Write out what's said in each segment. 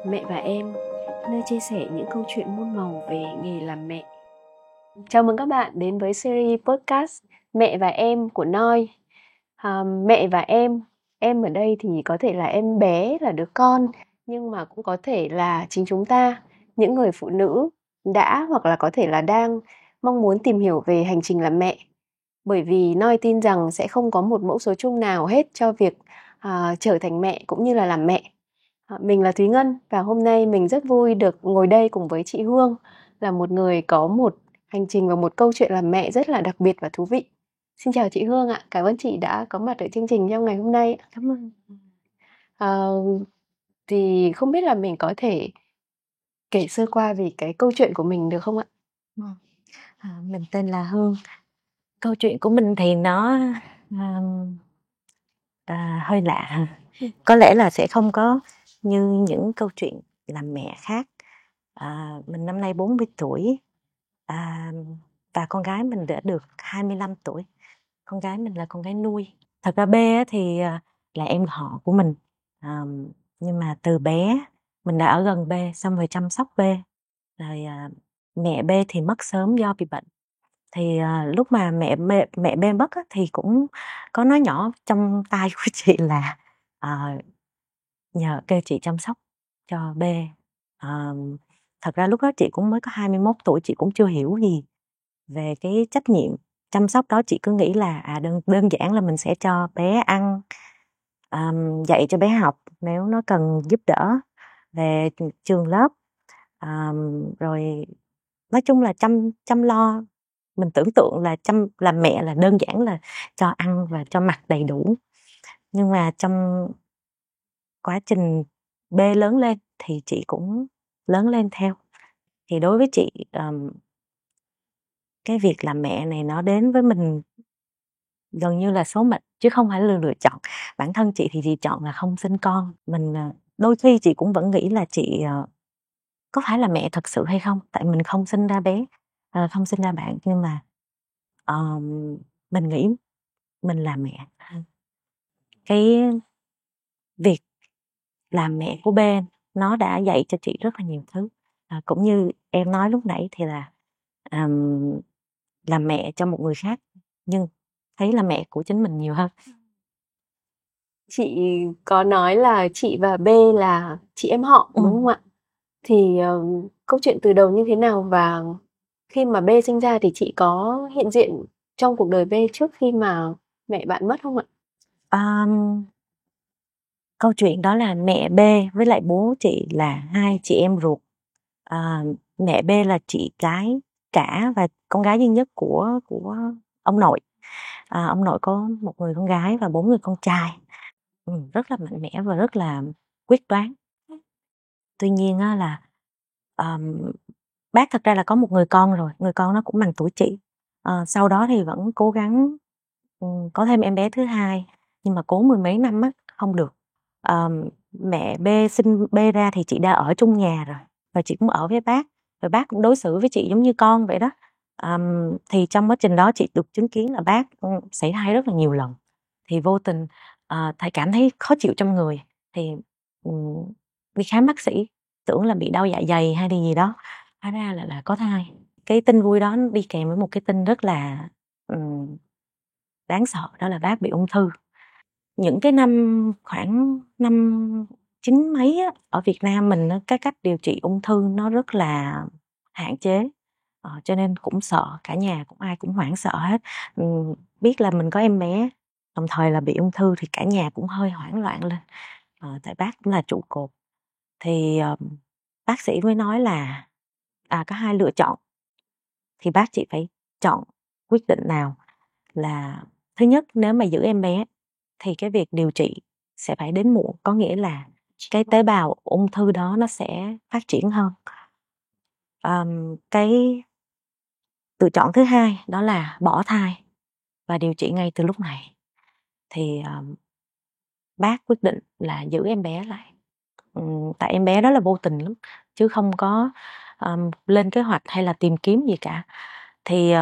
Mẹ và em, nơi chia sẻ những câu chuyện muôn màu về nghề làm mẹ. Chào mừng các bạn đến với series podcast Mẹ và Em của Noi. Mẹ và em ở đây thì có thể là em bé, là đứa con, nhưng mà cũng có thể là chính chúng ta, những người phụ nữ đã hoặc là có thể là đang mong muốn tìm hiểu về hành trình làm mẹ. Bởi vì Noi tin rằng sẽ không có một mẫu số chung nào hết cho việc trở thành mẹ cũng như là làm mẹ. Mình là Thúy Ngân và hôm nay mình rất vui được ngồi đây cùng với chị Hương, là một người có một hành trình và một câu chuyện làm mẹ rất là đặc biệt và thú vị. Xin chào chị Hương ạ, cảm ơn chị đã có mặt ở chương trình trong ngày hôm nay. Cảm ơn. Ờ, thì không biết là mình có thể kể sơ qua về cái câu chuyện của mình được không ạ? Mình tên là Hương. Câu chuyện của mình thì nó hơi lạ. Có lẽ là sẽ không có như những câu chuyện làm mẹ khác. Mình năm nay 40 tuổi và con gái mình đã được 25 tuổi. Con gái mình là con gái nuôi. Thật ra B thì là em họ của mình. Nhưng mà từ bé mình đã ở gần B, xong rồi chăm sóc B. Rồi mẹ B thì mất sớm do bị bệnh. Thì lúc mà mẹ B mất á, thì cũng có nói nhỏ trong tai của chị là nhờ kêu chị chăm sóc cho B. Thật ra lúc đó chị cũng mới có 21 tuổi, chị cũng chưa hiểu gì về cái trách nhiệm chăm sóc đó. Chị cứ nghĩ là đơn giản là mình sẽ cho bé ăn, dạy cho bé học nếu nó cần giúp đỡ về trường lớp, rồi nói chung là chăm lo. Mình tưởng tượng là làm mẹ là đơn giản là cho ăn và cho mặc đầy đủ. Nhưng mà trong quá trình B lớn lên thì chị cũng lớn lên theo. Thì đối với chị, cái việc làm mẹ này nó đến với mình gần như là số mệnh chứ không phải là lựa chọn. Bản thân chị thì chị chọn là không sinh con. Mình đôi khi chị cũng vẫn nghĩ là chị có phải là mẹ thật sự hay không, tại mình không sinh ra bé, không sinh ra bạn, nhưng mà mình nghĩ mình là mẹ. Cái việc làm mẹ của bên nó đã dạy cho chị rất là nhiều thứ. Cũng như em nói lúc nãy thì là làm mẹ cho một người khác, nhưng thấy là mẹ của chính mình nhiều hơn. Chị có nói là chị và B là chị em họ đúng không ạ? Thì câu chuyện từ đầu như thế nào, và khi mà B sinh ra thì chị có hiện diện trong cuộc đời B trước khi mà mẹ bạn mất không ạ? Câu chuyện đó là mẹ B với lại bố chị là hai chị em ruột. Mẹ B là chị gái cả và con gái duy nhất của ông nội. Ông nội có một người con gái và 4 người con trai. Rất là mạnh mẽ và rất là quyết đoán. Tuy nhiên á, là bác thật ra là có một người con rồi, người con nó cũng bằng tuổi chị. Sau đó thì vẫn cố gắng có thêm em bé thứ hai, nhưng mà cố 10 mấy năm á không được. Mẹ B sinh B ra thì chị đã ở chung nhà rồi và chị cũng ở với bác, rồi bác cũng đối xử với chị giống như con vậy đó. Thì trong quá trình đó chị được chứng kiến là bác xảy thai rất là nhiều lần, thì vô tình thầy cảm thấy khó chịu trong người thì đi khám bác sĩ, tưởng là bị đau dạ dày hay gì đó, hóa ra là có thai. Cái tin vui đó đi kèm với một cái tin rất là đáng sợ, đó là bác bị ung thư. Những cái năm khoảng năm 9 mấy á, ở Việt Nam mình cái cách điều trị ung thư nó rất là hạn chế, cho nên cũng sợ, cả nhà cũng ai cũng hoảng sợ hết. Biết là mình có em bé đồng thời là bị ung thư thì cả nhà cũng hơi hoảng loạn lên, tại bác cũng là trụ cột. Thì bác sĩ mới nói là có hai lựa chọn, thì bác chị phải chọn quyết định nào. Là thứ nhất, nếu mà giữ em bé thì cái việc điều trị sẽ phải đến muộn, có nghĩa là cái tế bào ung thư đó nó sẽ phát triển hơn. Cái lựa chọn thứ hai đó là bỏ thai và điều trị ngay từ lúc này. Thì bác quyết định là giữ em bé lại. Tại em bé đó là vô tình lắm, chứ không có lên kế hoạch hay là tìm kiếm gì cả. Thì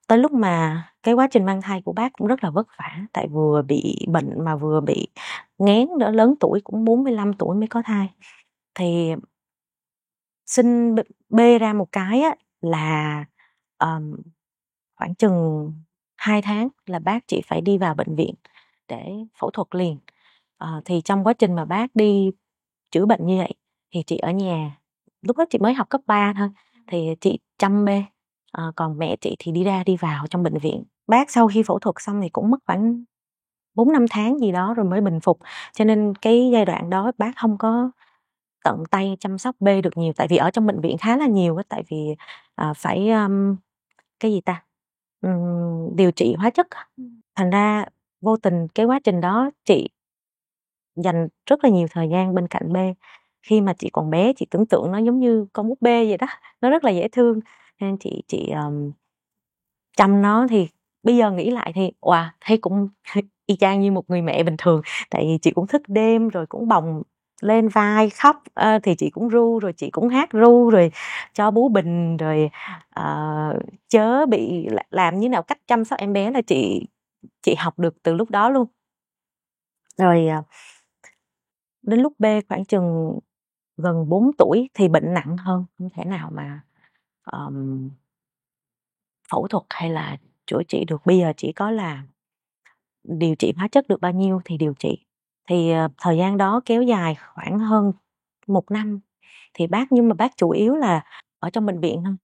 tới lúc mà cái quá trình mang thai của bác cũng rất là vất vả, tại vừa bị bệnh mà vừa bị nghén, đỡ lớn tuổi cũng 45 tuổi mới có thai. Thì sinh B ra một cái á, là khoảng chừng 2 tháng là bác chị phải đi vào bệnh viện để phẫu thuật liền. Thì trong quá trình mà bác đi chữa bệnh như vậy thì chị ở nhà, lúc đó chị mới học cấp 3 thôi, thì chị chăm B. Còn mẹ chị thì đi ra đi vào trong bệnh viện. Bác sau khi phẫu thuật xong thì cũng mất khoảng 4-5 tháng gì đó rồi mới bình phục, cho nên cái giai đoạn đó bác không có tận tay chăm sóc B được nhiều, tại vì ở trong bệnh viện khá là nhiều á, tại vì phải cái gì ta, điều trị hóa chất á. Thành ra vô tình cái quá trình đó chị dành rất là nhiều thời gian bên cạnh B. Khi mà chị còn bé, chị tưởng tượng nó giống như con búp bê vậy đó, nó rất là dễ thương, nên chị chăm nó. Thì bây giờ nghĩ lại thì thấy cũng y chang như một người mẹ bình thường, tại vì chị cũng thức đêm rồi cũng bồng lên vai khóc, thì chị cũng ru, rồi chị cũng hát ru, rồi cho bú bình, rồi chớ bị làm như nào, cách chăm sóc em bé là chị học được từ lúc đó luôn. Rồi đến lúc B khoảng chừng gần 4 tuổi thì bệnh nặng hơn, không thể nào mà phẫu thuật hay là chữa trị được. Bây giờ chỉ có là điều trị hóa chất được bao nhiêu thì điều trị. Thì thời gian đó kéo dài khoảng hơn 1 năm. Thì nhưng mà bác chủ yếu là ở trong bệnh viện thôi.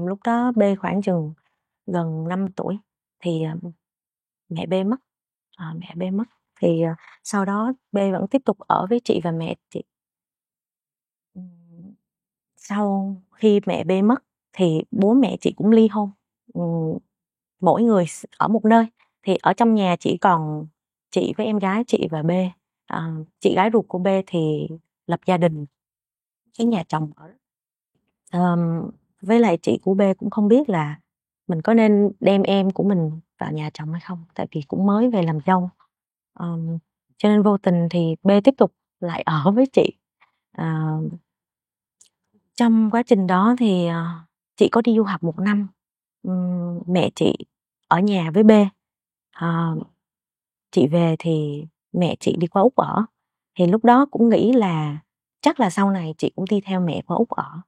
Lúc đó B khoảng chừng gần 5 tuổi thì mẹ B mất. Mẹ B mất thì sau đó B vẫn tiếp tục ở với chị và mẹ chị. Sau khi mẹ B mất thì bố mẹ chị cũng ly hôn, mỗi người ở một nơi. Thì ở trong nhà chỉ còn chị với em gái chị và B. Chị gái ruột của B thì lập gia đình, cái nhà chồng ở. Với lại chị của B cũng không biết là mình có nên đem em của mình vào nhà chồng hay không, tại vì cũng mới về làm dâu. Cho nên vô tình thì B tiếp tục lại ở với chị. Trong quá trình đó thì chị có đi du học 1 năm. Mẹ chị ở nhà với B. Chị về thì mẹ chị đi qua Úc ở. Thì lúc đó cũng nghĩ là chắc là sau này chị cũng đi theo mẹ qua Úc ở.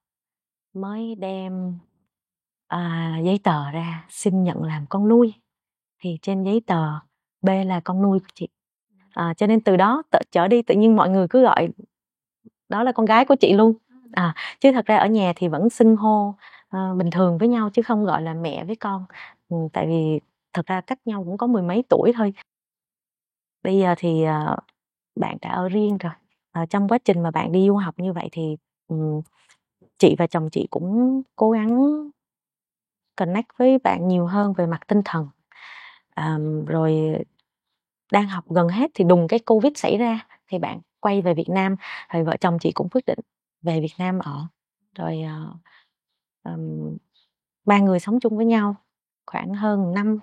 Mới đem giấy tờ ra xin nhận làm con nuôi. Thì trên giấy tờ B là con nuôi của chị. Cho nên từ đó trở đi tự nhiên mọi người cứ gọi đó là con gái của chị luôn. Chứ thật ra ở nhà thì vẫn xưng hô bình thường với nhau, chứ không gọi là mẹ với con. Tại vì thật ra cách nhau cũng có 10 mấy tuổi thôi. Bây giờ thì bạn đã ở riêng rồi. Trong quá trình mà bạn đi du học như vậy thì chị và chồng chị cũng cố gắng connect với bạn nhiều hơn về mặt tinh thần. Rồi đang học gần hết thì đùng cái Covid xảy ra, thì bạn quay về Việt Nam, thì vợ chồng chị cũng quyết định về Việt Nam ở. Rồi 3 người sống chung với nhau khoảng hơn năm.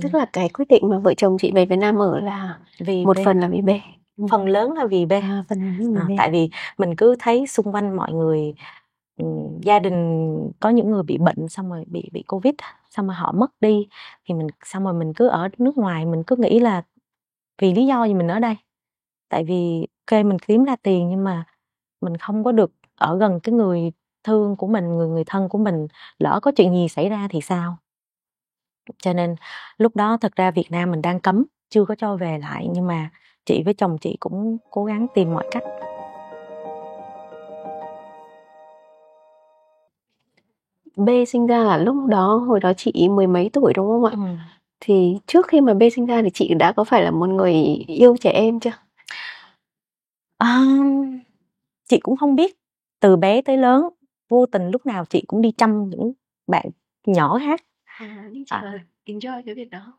Tức là cái quyết định mà vợ chồng chị về Việt Nam ở là Vì một B. phần là vì B. Phần lớn là vì B. Phần lớn là vì B. Tại vì mình cứ thấy xung quanh mọi người, gia đình có những người bị bệnh xong rồi bị Covid, xong rồi họ mất đi, thì xong rồi mình cứ ở nước ngoài, mình cứ nghĩ là vì lý do gì mình ở đây. Tại vì ok mình kiếm ra tiền nhưng mà mình không có được ở gần cái người thương của mình, người thân của mình, lỡ có chuyện gì xảy ra thì sao. Cho nên lúc đó thật ra Việt Nam mình đang cấm, chưa có cho về lại, nhưng mà chị với chồng chị cũng cố gắng tìm mọi cách. B sinh ra là lúc đó, hồi đó chị 10 mấy tuổi đúng không ạ? Thì trước khi mà B sinh ra thì chị đã có phải là một người yêu trẻ em chưa? Chị cũng không biết. Từ bé tới lớn, vô tình lúc nào chị cũng đi chăm những bạn nhỏ hát. Nhưng chị enjoy cái việc đó.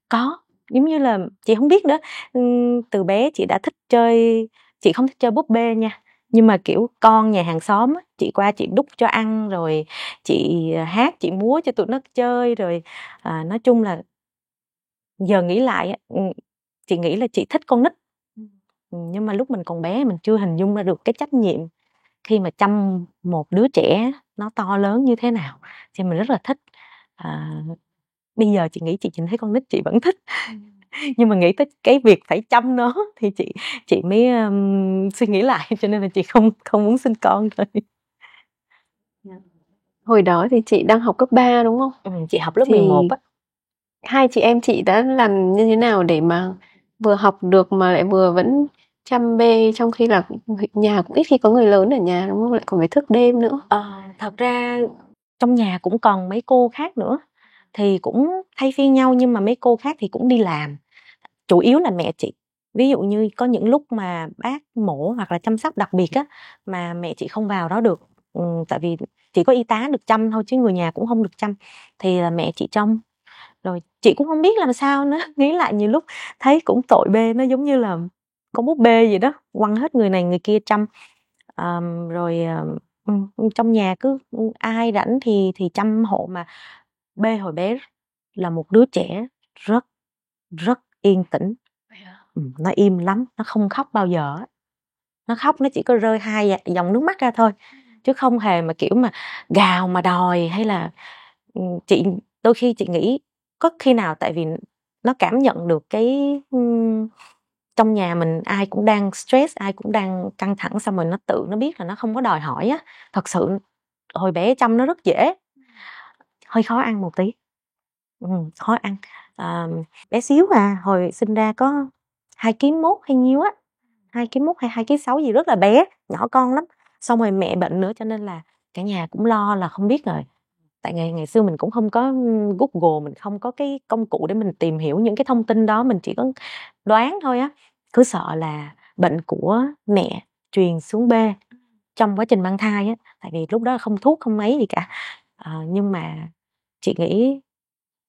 Có, giống như là chị không biết nữa. Từ bé chị đã thích chơi, chị không thích chơi búp bê nha, nhưng mà kiểu con nhà hàng xóm á, chị qua chị đút cho ăn, rồi chị hát, chị múa cho tụi nó chơi, rồi nói chung là giờ nghĩ lại chị nghĩ là chị thích con nít. Nhưng mà lúc mình còn bé mình chưa hình dung ra được cái trách nhiệm khi mà chăm một đứa trẻ nó to lớn như thế nào, thì mình rất là thích. Bây giờ chị nghĩ chị nhìn thấy con nít chị vẫn thích. Nhưng mà nghĩ tới cái việc phải chăm nó thì chị mới suy nghĩ lại, cho nên là chị không muốn sinh con thôi. Hồi đó thì chị đang học cấp 3 đúng không? Chị học lớp Thì 11 á. hai chị em chị đã làm như thế nào để mà vừa học được mà lại vừa vẫn chăm bê, trong khi là nhà cũng ít khi có người lớn ở nhà đúng không? Lại còn phải thức đêm nữa. Thật ra trong nhà cũng còn mấy cô khác nữa, thì cũng thay phiên nhau, nhưng mà mấy cô khác thì cũng đi làm. Chủ yếu là mẹ chị. Ví dụ như có những lúc mà bác mổ hoặc là chăm sóc đặc biệt á, mà mẹ chị không vào đó được, tại vì chỉ có y tá được chăm thôi chứ người nhà cũng không được chăm, thì là mẹ chị trông. Rồi chị cũng không biết làm sao nữa. Nghĩ lại nhiều lúc thấy cũng tội bê, nó giống như là con búp bê vậy đó, quăng hết người này người kia chăm. Rồi trong nhà cứ ai rảnh thì chăm hộ. Mà bê hồi bé là một đứa trẻ rất rất yên tĩnh. Nó im lắm, nó không khóc bao giờ. Nó khóc nó chỉ có rơi 2 dòng nước mắt ra thôi, chứ không hề mà kiểu mà gào mà đòi. Hay là chị đôi khi chị nghĩ có khi nào tại vì nó cảm nhận được cái trong nhà mình ai cũng đang stress, ai cũng đang căng thẳng, xong rồi nó tự nó biết là nó không có đòi hỏi á. Thật sự hồi bé chăm nó rất dễ, hơi khó ăn một tí. Khó ăn. Bé xíu hồi sinh ra có 2,1 kg hay nhiêu á, 2,1 kg hay 2,6 kg gì, rất là bé, nhỏ con lắm. Xong rồi mẹ bệnh nữa cho nên là cả nhà cũng lo là không biết rồi. Tại ngày xưa mình cũng không có Google, mình không có cái công cụ để mình tìm hiểu những cái thông tin đó, mình chỉ có đoán thôi á. Cứ sợ là bệnh của mẹ truyền xuống bê trong quá trình mang thai á, tại vì lúc đó không thuốc không mấy gì cả. Nhưng mà chị nghĩ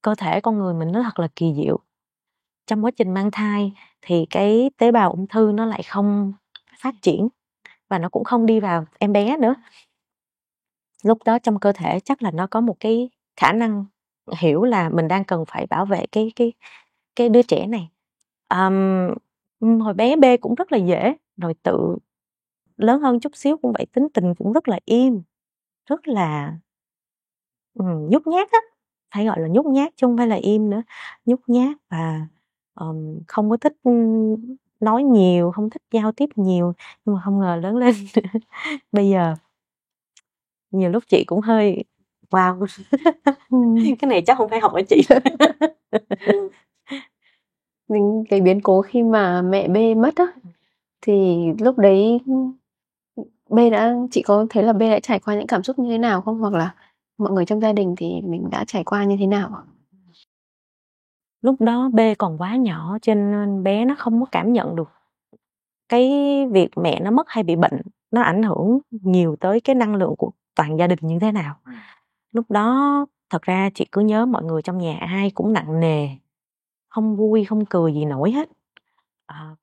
cơ thể con người mình nó thật là kỳ diệu. Trong quá trình mang thai thì cái tế bào ung thư nó lại không phát triển, và nó cũng không đi vào em bé nữa. Lúc đó trong cơ thể chắc là nó có một cái khả năng hiểu là mình đang cần phải bảo vệ cái đứa trẻ này. Hồi bé bê cũng rất là dễ, rồi tự lớn hơn chút xíu cũng vậy, tính tình cũng rất là im, rất là nhút nhát á, phải gọi là nhút nhát chứ không phải là im nữa. Nhút nhát và không có thích nói nhiều, không thích giao tiếp nhiều. Nhưng mà không ngờ lớn lên bây giờ nhiều lúc chị cũng hơi wow. Cái này chắc không phải học ở chị. Cái biến cố khi mà mẹ B mất á, thì lúc đấy chị có thấy là B đã trải qua những cảm xúc như thế nào không? Hoặc là mọi người trong gia đình thì mình đã trải qua như thế nào? Lúc đó B còn quá nhỏ cho nên bé nó không có cảm nhận được cái việc mẹ nó mất hay bị bệnh nó ảnh hưởng nhiều tới cái năng lượng của toàn gia đình như thế nào. Lúc đó thật ra chị cứ nhớ mọi người trong nhà ai cũng nặng nề, không vui không cười gì nổi hết.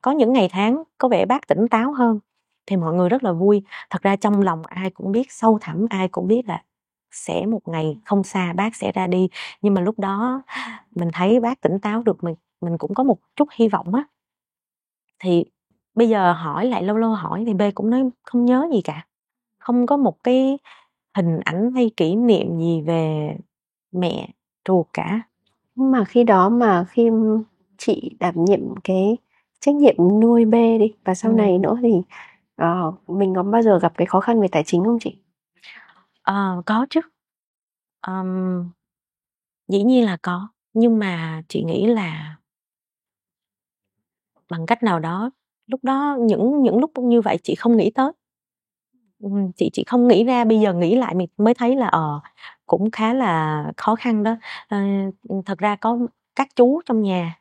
Có những ngày tháng có vẻ bác tỉnh táo hơn thì mọi người rất là vui. Thật ra trong lòng ai cũng biết, sâu thẳm ai cũng biết là sẽ một ngày không xa bác sẽ ra đi. Nhưng mà lúc đó mình thấy bác tỉnh táo được, mình cũng có một chút hy vọng á. Thì bây giờ hỏi lại, lâu lâu hỏi thì B cũng nói không nhớ gì cả, không có một cái hình ảnh hay kỷ niệm gì về mẹ ruột cả. Mà khi đó mà khi chị đảm nhiệm cái trách nhiệm nuôi B đi, và sau này nữa thì mình có bao giờ gặp cái khó khăn về tài chính không chị? Có chứ. Dĩ nhiên là có, nhưng mà chị nghĩ là bằng cách nào đó, lúc đó những lúc như vậy chị không nghĩ tới. Chị không nghĩ ra, bây giờ nghĩ lại mình mới thấy là cũng khá là khó khăn đó. Thật ra có các chú trong nhà,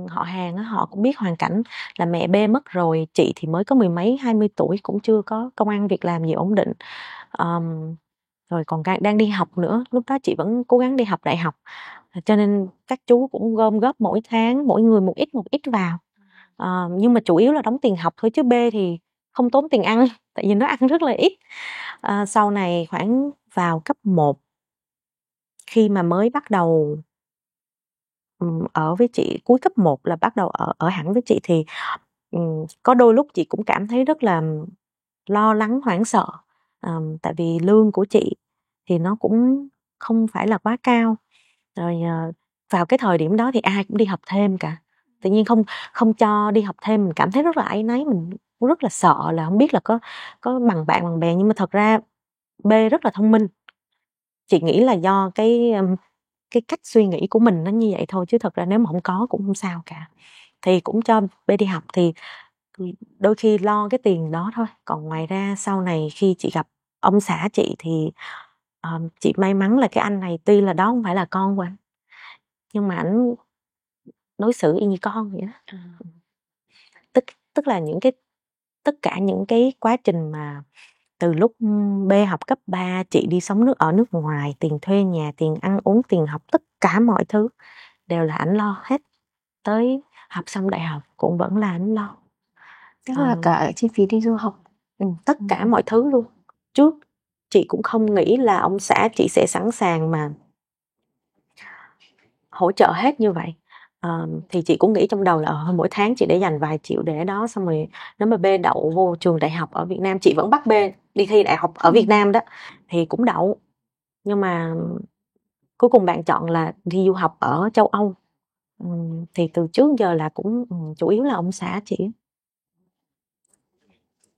họ hàng á, họ cũng biết hoàn cảnh là mẹ B mất rồi, chị thì mới có mười mấy 20 tuổi, cũng chưa có công ăn việc làm gì ổn định. Rồi còn đang đi học nữa, lúc đó chị vẫn cố gắng đi học đại học, cho nên các chú cũng gom góp mỗi tháng mỗi người một ít vào. Nhưng mà chủ yếu là đóng tiền học thôi, chứ B thì không tốn tiền ăn tại vì nó ăn rất là ít. Sau này khoảng vào cấp 1, khi mà mới bắt đầu ở với chị, cuối cấp 1 là bắt đầu ở hẳn với chị, thì có đôi lúc chị cũng cảm thấy rất là lo lắng hoảng sợ. Tại vì lương của chị thì nó cũng không phải là quá cao. Rồi vào cái thời điểm đó thì ai cũng đi học thêm cả, Tự nhiên không cho đi học thêm, mình cảm thấy rất là áy náy, mình cũng rất là sợ là không biết là có bằng bạn bằng bè. Nhưng mà thật ra B rất là thông minh. Chị nghĩ là do cái cách suy nghĩ của mình nó như vậy thôi, chứ thật ra nếu mà không có cũng không sao cả. Thì cũng cho B đi học, thì đôi khi lo cái tiền đó thôi. Còn ngoài ra sau này khi chị gặp ông xã chị thì chị may mắn là cái anh này tuy là đó không phải là con của anh, nhưng mà ảnh đối xử y như con vậy đó. Tức là tất cả những cái quá trình mà từ lúc B học cấp 3, chị đi sống ở nước ngoài, tiền thuê nhà, tiền ăn uống, tiền học, tất cả mọi thứ đều là ảnh lo hết. Tới học xong đại học cũng vẫn là ảnh lo. Tức là cả chi phí đi du học. Tất cả mọi thứ luôn. Trước chị cũng không nghĩ là ông xã chị sẽ sẵn sàng mà hỗ trợ hết như vậy. Thì chị cũng nghĩ trong đầu là mỗi tháng chị để dành vài triệu để đó, xong rồi nếu mà B đậu vô trường đại học ở Việt Nam, chị vẫn bắt B đi thi đại học ở Việt Nam đó, thì cũng đậu. Nhưng mà cuối cùng bạn chọn là đi du học ở châu Âu. Thì từ trước giờ là cũng chủ yếu là ông xã chị.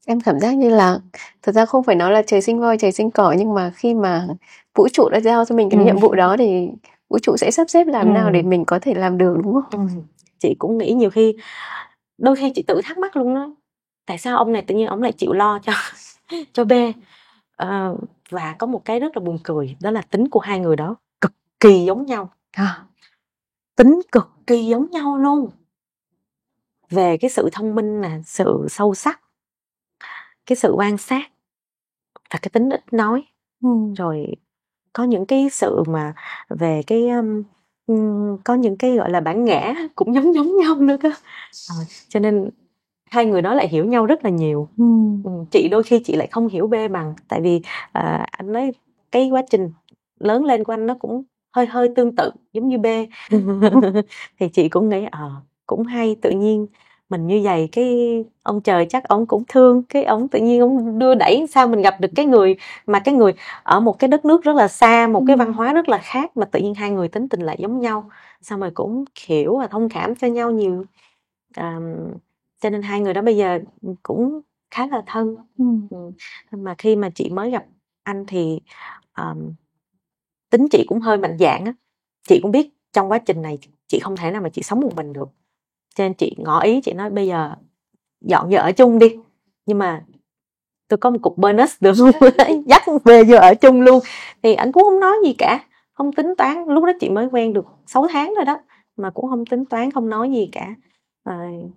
Em cảm giác như là thật ra không phải nói là trời sinh voi trời sinh cỏ, nhưng mà khi mà vũ trụ đã giao cho mình cái nhiệm vụ đó thì vũ trụ sẽ sắp xếp làm nào để mình có thể làm được, đúng không? Chị cũng nghĩ nhiều khi, đôi khi chị tự thắc mắc luôn đó, tại sao ông này tự nhiên ông lại chịu lo cho B. Và có một cái rất là buồn cười, đó là tính của hai người đó cực kỳ giống nhau. Tính cực kỳ giống nhau luôn, về cái sự thông minh nè, sự sâu sắc, cái sự quan sát và cái tính ít nói. Rồi có những cái sự mà về cái có những cái gọi là bản ngã cũng giống nhau nữa cơ. Cho nên hai người đó lại hiểu nhau rất là nhiều. Chị đôi khi chị lại không hiểu B bằng, tại vì anh nói cái quá trình lớn lên của anh nó cũng hơi tương tự giống như B. Thì chị cũng nghĩ cũng hay, tự nhiên mình như vậy cái ông trời chắc ông cũng thương, cái ông tự nhiên ông đưa đẩy sao mình gặp được cái người ở một cái đất nước rất là xa, một cái văn hóa rất là khác, mà tự nhiên hai người tính tình lại giống nhau, xong rồi cũng hiểu và thông cảm cho nhau nhiều. Cho nên hai người đó bây giờ cũng khá là thân. Mà khi mà chị mới gặp anh thì tính chị cũng hơi mạnh dạn á. Chị cũng biết trong quá trình này chị không thể nào mà chị sống một mình được, cho nên chị ngỏ ý, chị nói bây giờ dọn về ở chung đi, nhưng mà tôi có một cục bonus được không? Dắt về giờ ở chung luôn. Thì anh cũng không nói gì cả, không tính toán. Lúc đó chị mới quen được 6 tháng rồi đó, mà cũng không tính toán, không nói gì cả.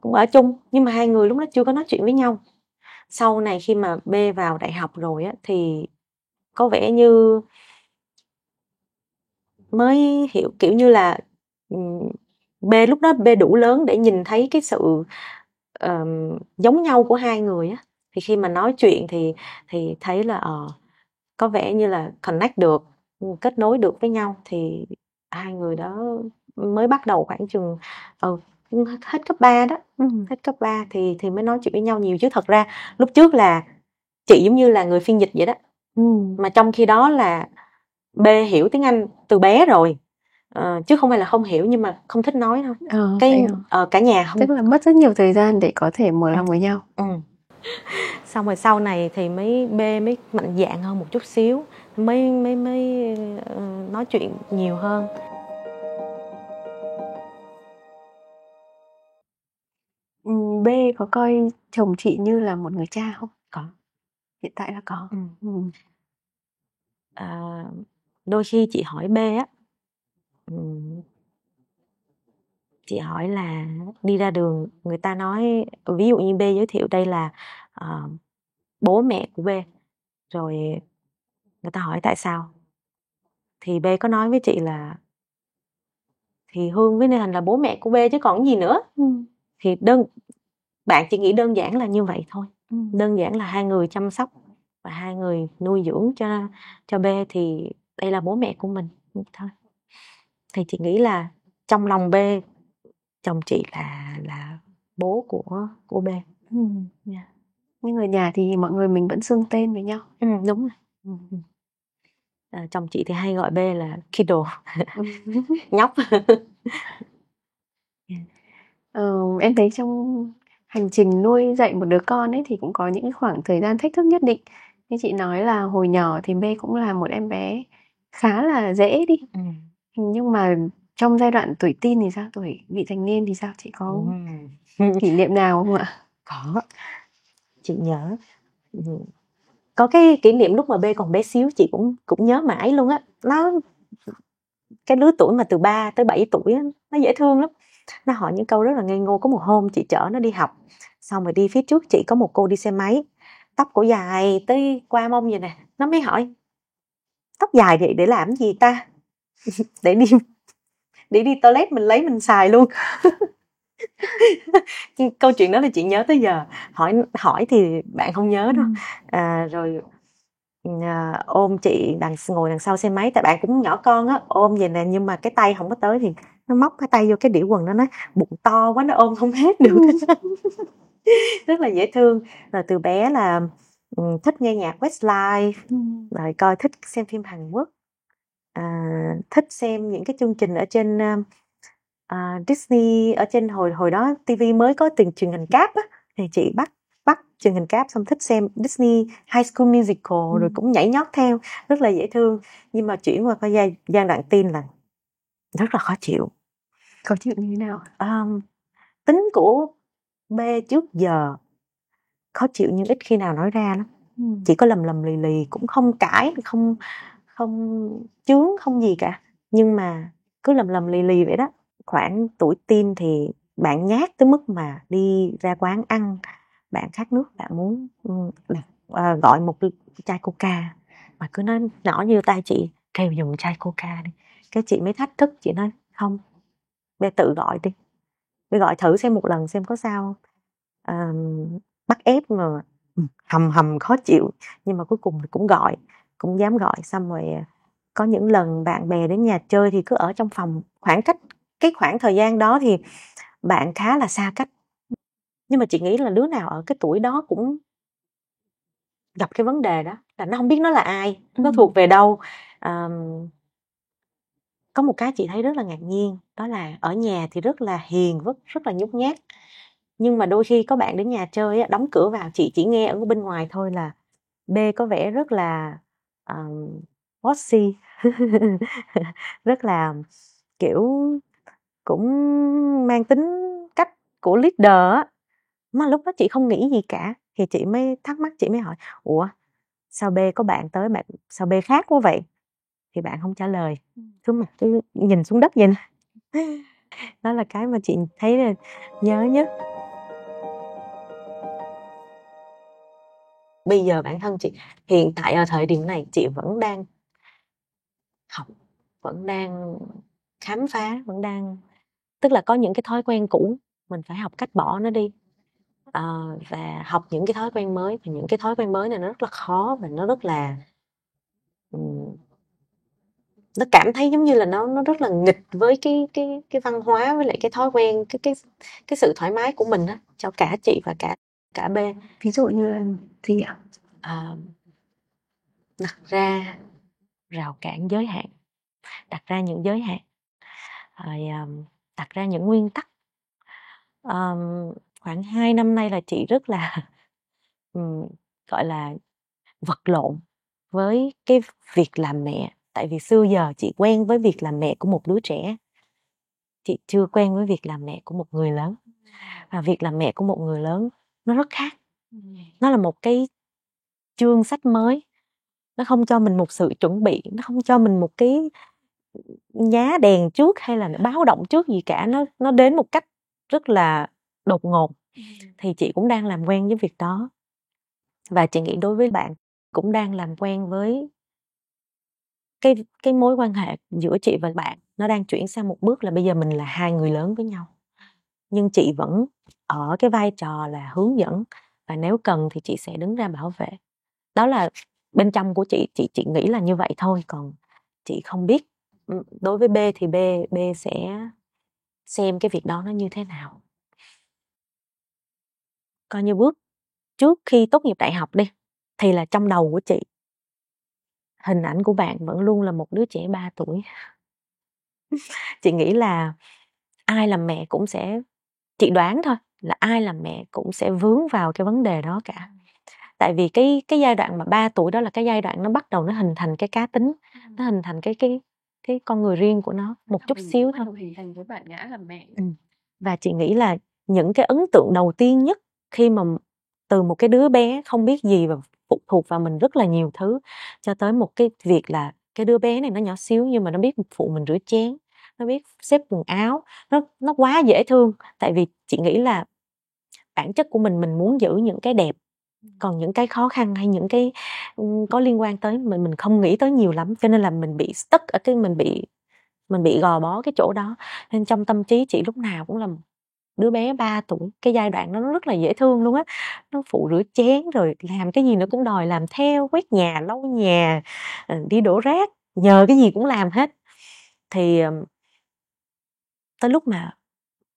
Cũng ở chung, nhưng mà hai người lúc đó chưa có nói chuyện với nhau. Sau này khi mà B vào đại học rồi á, thì có vẻ như mới hiểu, kiểu như là B lúc đó B đủ lớn để nhìn thấy cái sự giống nhau của hai người á. Thì khi mà nói chuyện thì thấy là có vẻ như là connect được, kết nối được với nhau. Thì hai người đó mới bắt đầu khoảng chừng hết cấp 3 đó. Hết cấp 3 thì mới nói chuyện với nhau nhiều, chứ thật ra lúc trước là chị giống như là người phiên dịch vậy đó. Mà trong khi đó là B hiểu tiếng Anh từ bé rồi, chứ không phải là không hiểu, nhưng mà không thích nói thôi. Cả nhà không. Tức là mất rất nhiều thời gian để có thể mở lòng với nhau. Xong rồi sau này thì B mới mạnh dạn hơn một chút xíu, mới nói chuyện nhiều hơn. B có coi chồng chị như là một người cha không? Có. Hiện tại là có. Đôi khi chị hỏi B á, chị hỏi là đi ra đường người ta nói, ví dụ như B giới thiệu đây là bố mẹ của B, rồi người ta hỏi tại sao, thì B có nói với chị là thì Hương với Lê Thành là bố mẹ của B chứ còn gì nữa. Thì bạn chỉ nghĩ đơn giản là như vậy thôi. Đơn giản là hai người chăm sóc và hai người nuôi dưỡng cho B, thì đây là bố mẹ của mình thôi. Thì chị nghĩ là trong lòng B, chồng chị là bố của B. Nhưng ở nhà thì mọi người mình vẫn xưng tên với nhau. Đúng rồi. Chồng chị thì hay gọi B là kiddo, nhóc. Em thấy trong hành trình nuôi dạy một đứa con ấy thì cũng có những cái khoảng thời gian thách thức nhất định. Như chị nói là hồi nhỏ thì B cũng là một em bé khá là dễ đi. Nhưng mà trong giai đoạn tuổi teen thì sao? Tuổi vị thành niên thì sao? Chị có kỷ niệm nào không ạ? Có, chị nhớ. Có cái kỷ niệm lúc mà B còn bé xíu chị cũng nhớ mãi luôn á. Nó cái lứa tuổi mà từ 3 tới 7 tuổi á, nó dễ thương lắm. Nó hỏi những câu rất là ngây ngô. Có một hôm chị chở nó đi học, xong rồi đi phía trước chị có một cô đi xe máy, tóc cổ dài tới qua mông vậy nè. Nó mới hỏi tóc dài vậy để làm gì ta? để đi toilet mình lấy mình xài luôn. Câu chuyện đó là chị nhớ tới giờ. Hỏi thì bạn không nhớ đâu. Rồi ôm chị ngồi đằng sau xe máy, tại bạn cũng nhỏ con á, ôm vậy nè, nhưng mà cái tay không có tới thì nó móc cái tay vô cái đĩa quần đó, nó bụng to quá nó ôm không hết được. Rất là dễ thương. Rồi từ bé là thích nghe nhạc Westlife, rồi thích xem phim Hàn Quốc, thích xem những cái chương trình ở trên Disney. Ở trên hồi đó TV mới có truyền hình cáp á, thì chị bắt truyền hình cáp, xong thích xem Disney High School Musical, rồi cũng nhảy nhót theo, rất là dễ thương. Nhưng mà chuyển qua cái giai đoạn teen là rất là khó chịu. Khó chịu như thế nào? Tính của B trước giờ khó chịu nhưng ít khi nào nói ra lắm. Chỉ có lầm lì lì, cũng không cãi, không chướng, không gì cả, nhưng mà cứ lầm lì lì vậy đó. Khoảng tuổi teen thì bạn nhát tới mức mà đi ra quán ăn, bạn khát nước, bạn muốn gọi một chai coca, mà cứ nói nhỏ như tay chị, kêu dùng chai coca đi. Cái chị mới thách thức, chị nói không, bé tự gọi đi, bé gọi thử xem một lần xem có sao. Bắt ép mà hầm khó chịu, nhưng mà cuối cùng thì cũng dám gọi. Xong rồi có những lần bạn bè đến nhà chơi thì cứ ở trong phòng, khoảng thời gian đó thì bạn khá là xa cách. Nhưng mà chị nghĩ là đứa nào ở cái tuổi đó cũng gặp cái vấn đề đó, là nó không biết nó là ai, nó thuộc về đâu. Có một cái chị thấy rất là ngạc nhiên, đó là ở nhà thì rất là hiền, rất là nhút nhát, nhưng mà đôi khi có bạn đến nhà chơi đóng cửa vào, chị chỉ nghe ở bên ngoài thôi là B có vẻ rất là bossy. Rất là kiểu cũng mang tính cách của leader á. Mà lúc đó chị không nghĩ gì cả, thì chị mới thắc mắc, chị mới hỏi ủa sao B có bạn tới, sao B khác quá vậy? Thì bạn không trả lời, cứ nhìn xuống đất vậy nè. Đó là cái mà chị thấy là nhớ nhất. Bây giờ bản thân chị hiện tại ở thời điểm này, chị vẫn đang học, vẫn đang khám phá, tức là có những cái thói quen cũ mình phải học cách bỏ nó đi, và học những cái thói quen mới. Và những cái thói quen mới này nó rất là khó, và nó rất là nó cảm thấy giống như là nó rất là nghịch với cái văn hóa, với lại cái thói quen, cái sự thoải mái của mình á, cho cả chị và cả B. Ví dụ như là gì ạ? Đặt ra rào cản, giới hạn, đặt ra những giới hạn, rồi đặt ra những nguyên tắc. Khoảng 2 năm nay là chị rất là gọi là vật lộn với cái việc làm mẹ. Tại vì xưa giờ chị quen với việc làm mẹ của một đứa trẻ, chị chưa quen với việc làm mẹ của một người lớn. Và việc làm mẹ của một người lớn nó rất khác. Nó là một cái chương sách mới, nó không cho mình một sự chuẩn bị, nó không cho mình một cái nhá đèn trước hay là báo động trước gì cả. Nó đến một cách rất là đột ngột. Thì chị cũng đang làm quen với việc đó, và chị nghĩ đối với bạn cũng đang làm quen với cái mối quan hệ giữa chị và bạn. Nó đang chuyển sang một bước là bây giờ mình là hai người lớn với nhau, nhưng chị vẫn ở cái vai trò là hướng dẫn, và nếu cần thì chị sẽ đứng ra bảo vệ. Đó là bên trong của chị nghĩ là như vậy thôi. Còn chị không biết đối với B thì B sẽ xem cái việc đó nó như thế nào. Coi như bước trước khi tốt nghiệp đại học đi, thì là trong đầu của chị, hình ảnh của bạn vẫn luôn là một đứa trẻ 3 tuổi. Chị nghĩ là ai làm mẹ cũng sẽ chị đoán thôi là ai làm mẹ cũng sẽ vướng vào cái vấn đề đó cả. Tại vì cái giai đoạn mà 3 tuổi đó là cái giai đoạn nó bắt đầu nó hình thành cái cá tính, nó hình thành cái con người riêng của nó một chút xíu thôi. Hình thành với bản ngã làm mẹ. Và chị nghĩ là những cái ấn tượng đầu tiên nhất khi mà từ một cái đứa bé không biết gì và phụ thuộc vào mình rất là nhiều thứ, cho tới một cái việc là cái đứa bé này nó nhỏ xíu nhưng mà nó biết phụ mình rửa chén, nó biết xếp quần áo, nó quá dễ thương. Tại vì chị nghĩ là bản chất của mình muốn giữ những cái đẹp, còn những cái khó khăn hay những cái có liên quan tới mình không nghĩ tới nhiều lắm, cho nên là mình bị stuck ở cái mình bị gò bó cái chỗ đó. Nên trong tâm trí chị lúc nào cũng là một đứa bé 3 tuổi, cái giai đoạn đó nó rất là dễ thương luôn á. Nó phụ rửa chén rồi làm cái gì nó cũng đòi làm theo, quét nhà, lau nhà, đi đổ rác, nhờ cái gì cũng làm hết. Thì tới lúc mà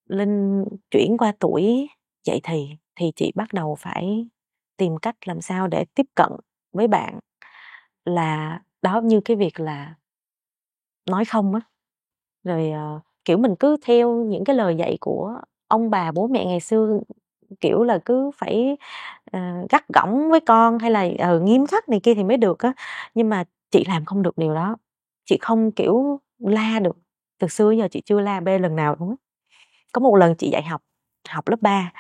Linh chuyển qua tuổi dậy thì chị bắt đầu phải tìm cách làm sao để tiếp cận với bạn, là đó, như cái việc là nói không á. Rồi kiểu mình cứ theo những cái lời dạy của ông bà bố mẹ ngày xưa, kiểu là cứ phải gắt gỏng với con hay là nghiêm khắc này kia thì mới được á. Nhưng mà chị làm không được điều đó. Chị không kiểu la được. Từ xưa giờ chị chưa la bê lần nào luôn á. Có một lần chị dạy học lớp 3,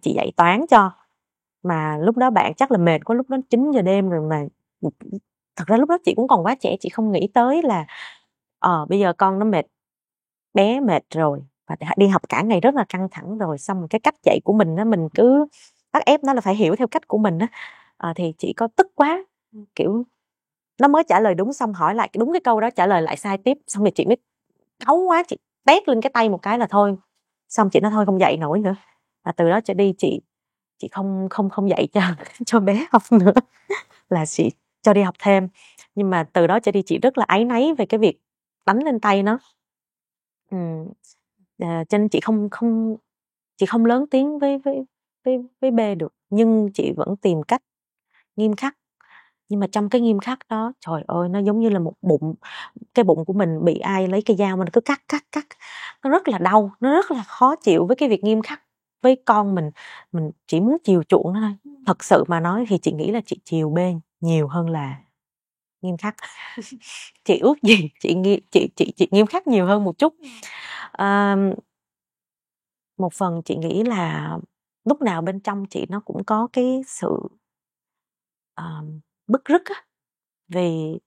chị dạy toán cho, mà lúc đó bạn chắc là mệt quá, lúc đó 9 giờ đêm rồi mà. Thật ra lúc đó chị cũng còn quá trẻ, chị không nghĩ tới là bây giờ con nó mệt, bé mệt rồi và đi học cả ngày rất là căng thẳng rồi, xong rồi cái cách dạy của mình á, mình cứ bắt ép nó là phải hiểu theo cách của mình á. Thì chị có tức quá, kiểu nó mới trả lời đúng xong hỏi lại đúng cái câu đó trả lời lại sai tiếp, xong rồi chị mới cáu quá, chị tét lên cái tay một cái là thôi. Xong chị nói thôi không dạy nổi nữa, và từ đó trở đi chị không dạy cho bé học nữa, là chị cho đi học thêm. Nhưng mà từ đó trở đi chị rất là áy náy về cái việc đánh lên tay nó. Cho nên chị không lớn tiếng với B được, nhưng chị vẫn tìm cách nghiêm khắc. Nhưng mà trong cái nghiêm khắc đó, trời ơi, nó giống như là một cái bụng của mình bị ai lấy cây dao mà nó cứ cắt, nó rất là đau, nó rất là khó chịu với cái việc nghiêm khắc với con mình chỉ muốn chiều chuộng nó thôi. Thật sự mà nói thì chị nghĩ là chị chiều B nhiều hơn là nghiêm khắc. Chị ước gì chị nghiêm khắc nhiều hơn một chút. Một phần chị nghĩ là lúc nào bên trong chị nó cũng có cái sự bứt rứt á, vì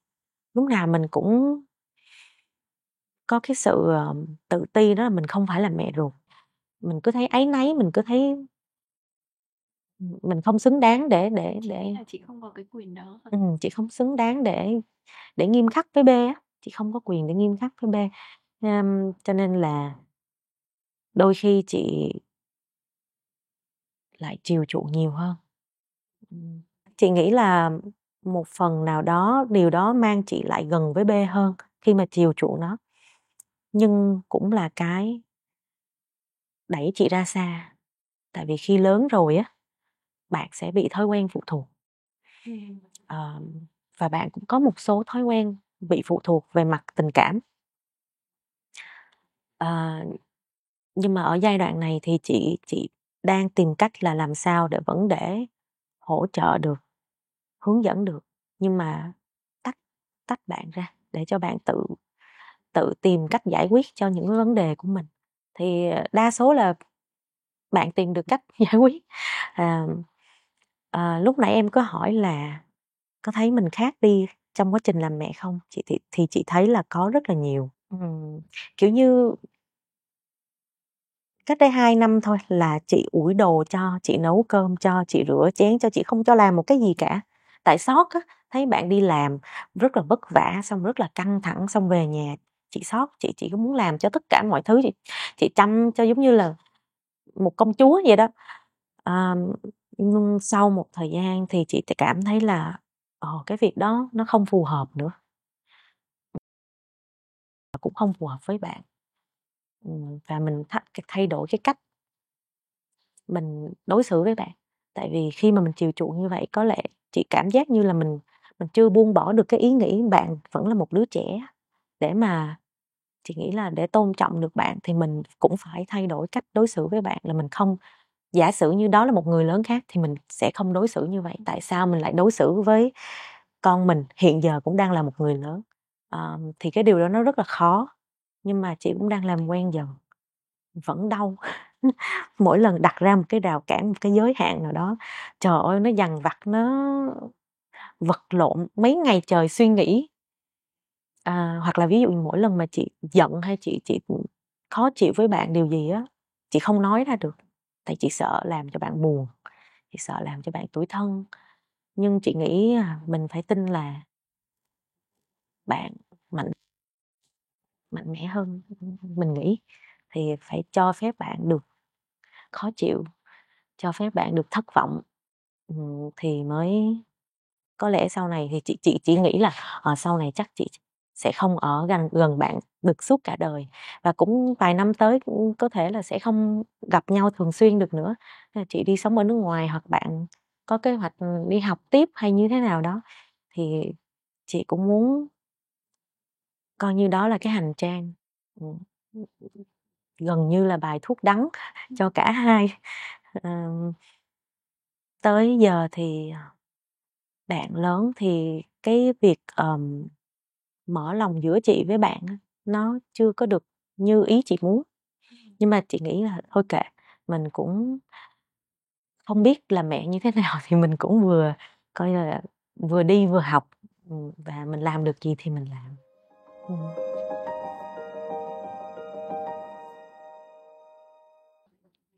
lúc nào mình cũng có cái sự tự ti, đó là mình không phải là mẹ ruột. Mình cứ thấy áy náy, mình cứ thấy mình không xứng đáng để chị không có cái quyền đó. Chị không xứng đáng để nghiêm khắc với B á, chị không có quyền để nghiêm khắc với B. Cho nên là đôi khi chị lại chiều chuộng nhiều hơn. Chị nghĩ là một phần nào đó điều đó mang chị lại gần với B hơn khi mà chiều chuộng nó, nhưng cũng là cái đẩy chị ra xa. Tại vì khi lớn rồi á, bạn sẽ bị thói quen phụ thuộc. Và bạn cũng có một số thói quen bị phụ thuộc về mặt tình cảm. Nhưng mà ở giai đoạn này thì chị đang tìm cách là làm sao để hỗ trợ được, hướng dẫn được, nhưng mà tách bạn ra để cho bạn tự tìm cách giải quyết cho những cái vấn đề của mình. Thì đa số là bạn tìm được cách giải quyết. Lúc nãy em có hỏi là có thấy mình khác đi trong quá trình làm mẹ không? Thì chị thấy là có rất là nhiều. Kiểu như cách đây 2 năm thôi là chị ủi đồ cho, chị nấu cơm cho, chị rửa chén cho, chị không cho làm một cái gì cả. Tại sót á, thấy bạn đi làm rất là vất vả, xong rất là căng thẳng, xong về nhà chị sót, chị cũng muốn làm cho tất cả mọi thứ, chị chăm cho giống như là một công chúa vậy đó. Nhưng sau một thời gian thì chị cảm thấy là cái việc đó nó không phù hợp nữa, cũng không phù hợp với bạn. Và mình thay đổi cái cách mình đối xử với bạn. Tại vì khi mà mình chiều chuộng như vậy, có lẽ chị cảm giác như là mình chưa buông bỏ được cái ý nghĩ bạn vẫn là một đứa trẻ để mà Chị nghĩ là để tôn trọng được bạn thì mình cũng phải thay đổi cách đối xử với bạn, là mình không, giả sử như đó là một người lớn khác thì mình sẽ không đối xử như vậy. Tại sao mình lại đối xử với con mình hiện giờ cũng đang là một người lớn? Thì cái điều đó nó rất là khó, nhưng mà chị cũng đang làm quen dần. Vẫn đau. Mỗi lần đặt ra một cái rào cản, một cái giới hạn nào đó, trời ơi, nó dằn vặt, nó vật lộn mấy ngày trời suy nghĩ. Hoặc là ví dụ như mỗi lần mà chị giận hay chị khó chịu với bạn điều gì á, chị không nói ra được, tại chị sợ làm cho bạn buồn, chị sợ làm cho bạn tủi thân. Nhưng chị nghĩ mình phải tin là bạn mạnh mạnh mẽ hơn mình nghĩ, thì phải cho phép bạn được khó chịu, cho phép bạn được thất vọng, thì mới có lẽ sau này thì chị chỉ nghĩ là sau này chắc chị sẽ không ở gần bạn được suốt cả đời, và cũng vài năm tới cũng có thể là sẽ không gặp nhau thường xuyên được nữa. Chị đi sống ở nước ngoài hoặc bạn có kế hoạch đi học tiếp hay như thế nào đó, thì chị cũng muốn coi như đó là cái hành trang, gần như là bài thuốc đắng cho cả hai. Tới giờ thì bạn lớn thì cái việc mở lòng giữa chị với bạn nó chưa có được như ý chị muốn, nhưng mà chị nghĩ là thôi kệ, mình cũng không biết là mẹ như thế nào thì mình cũng vừa coi là vừa đi vừa học, và mình làm được gì thì mình làm.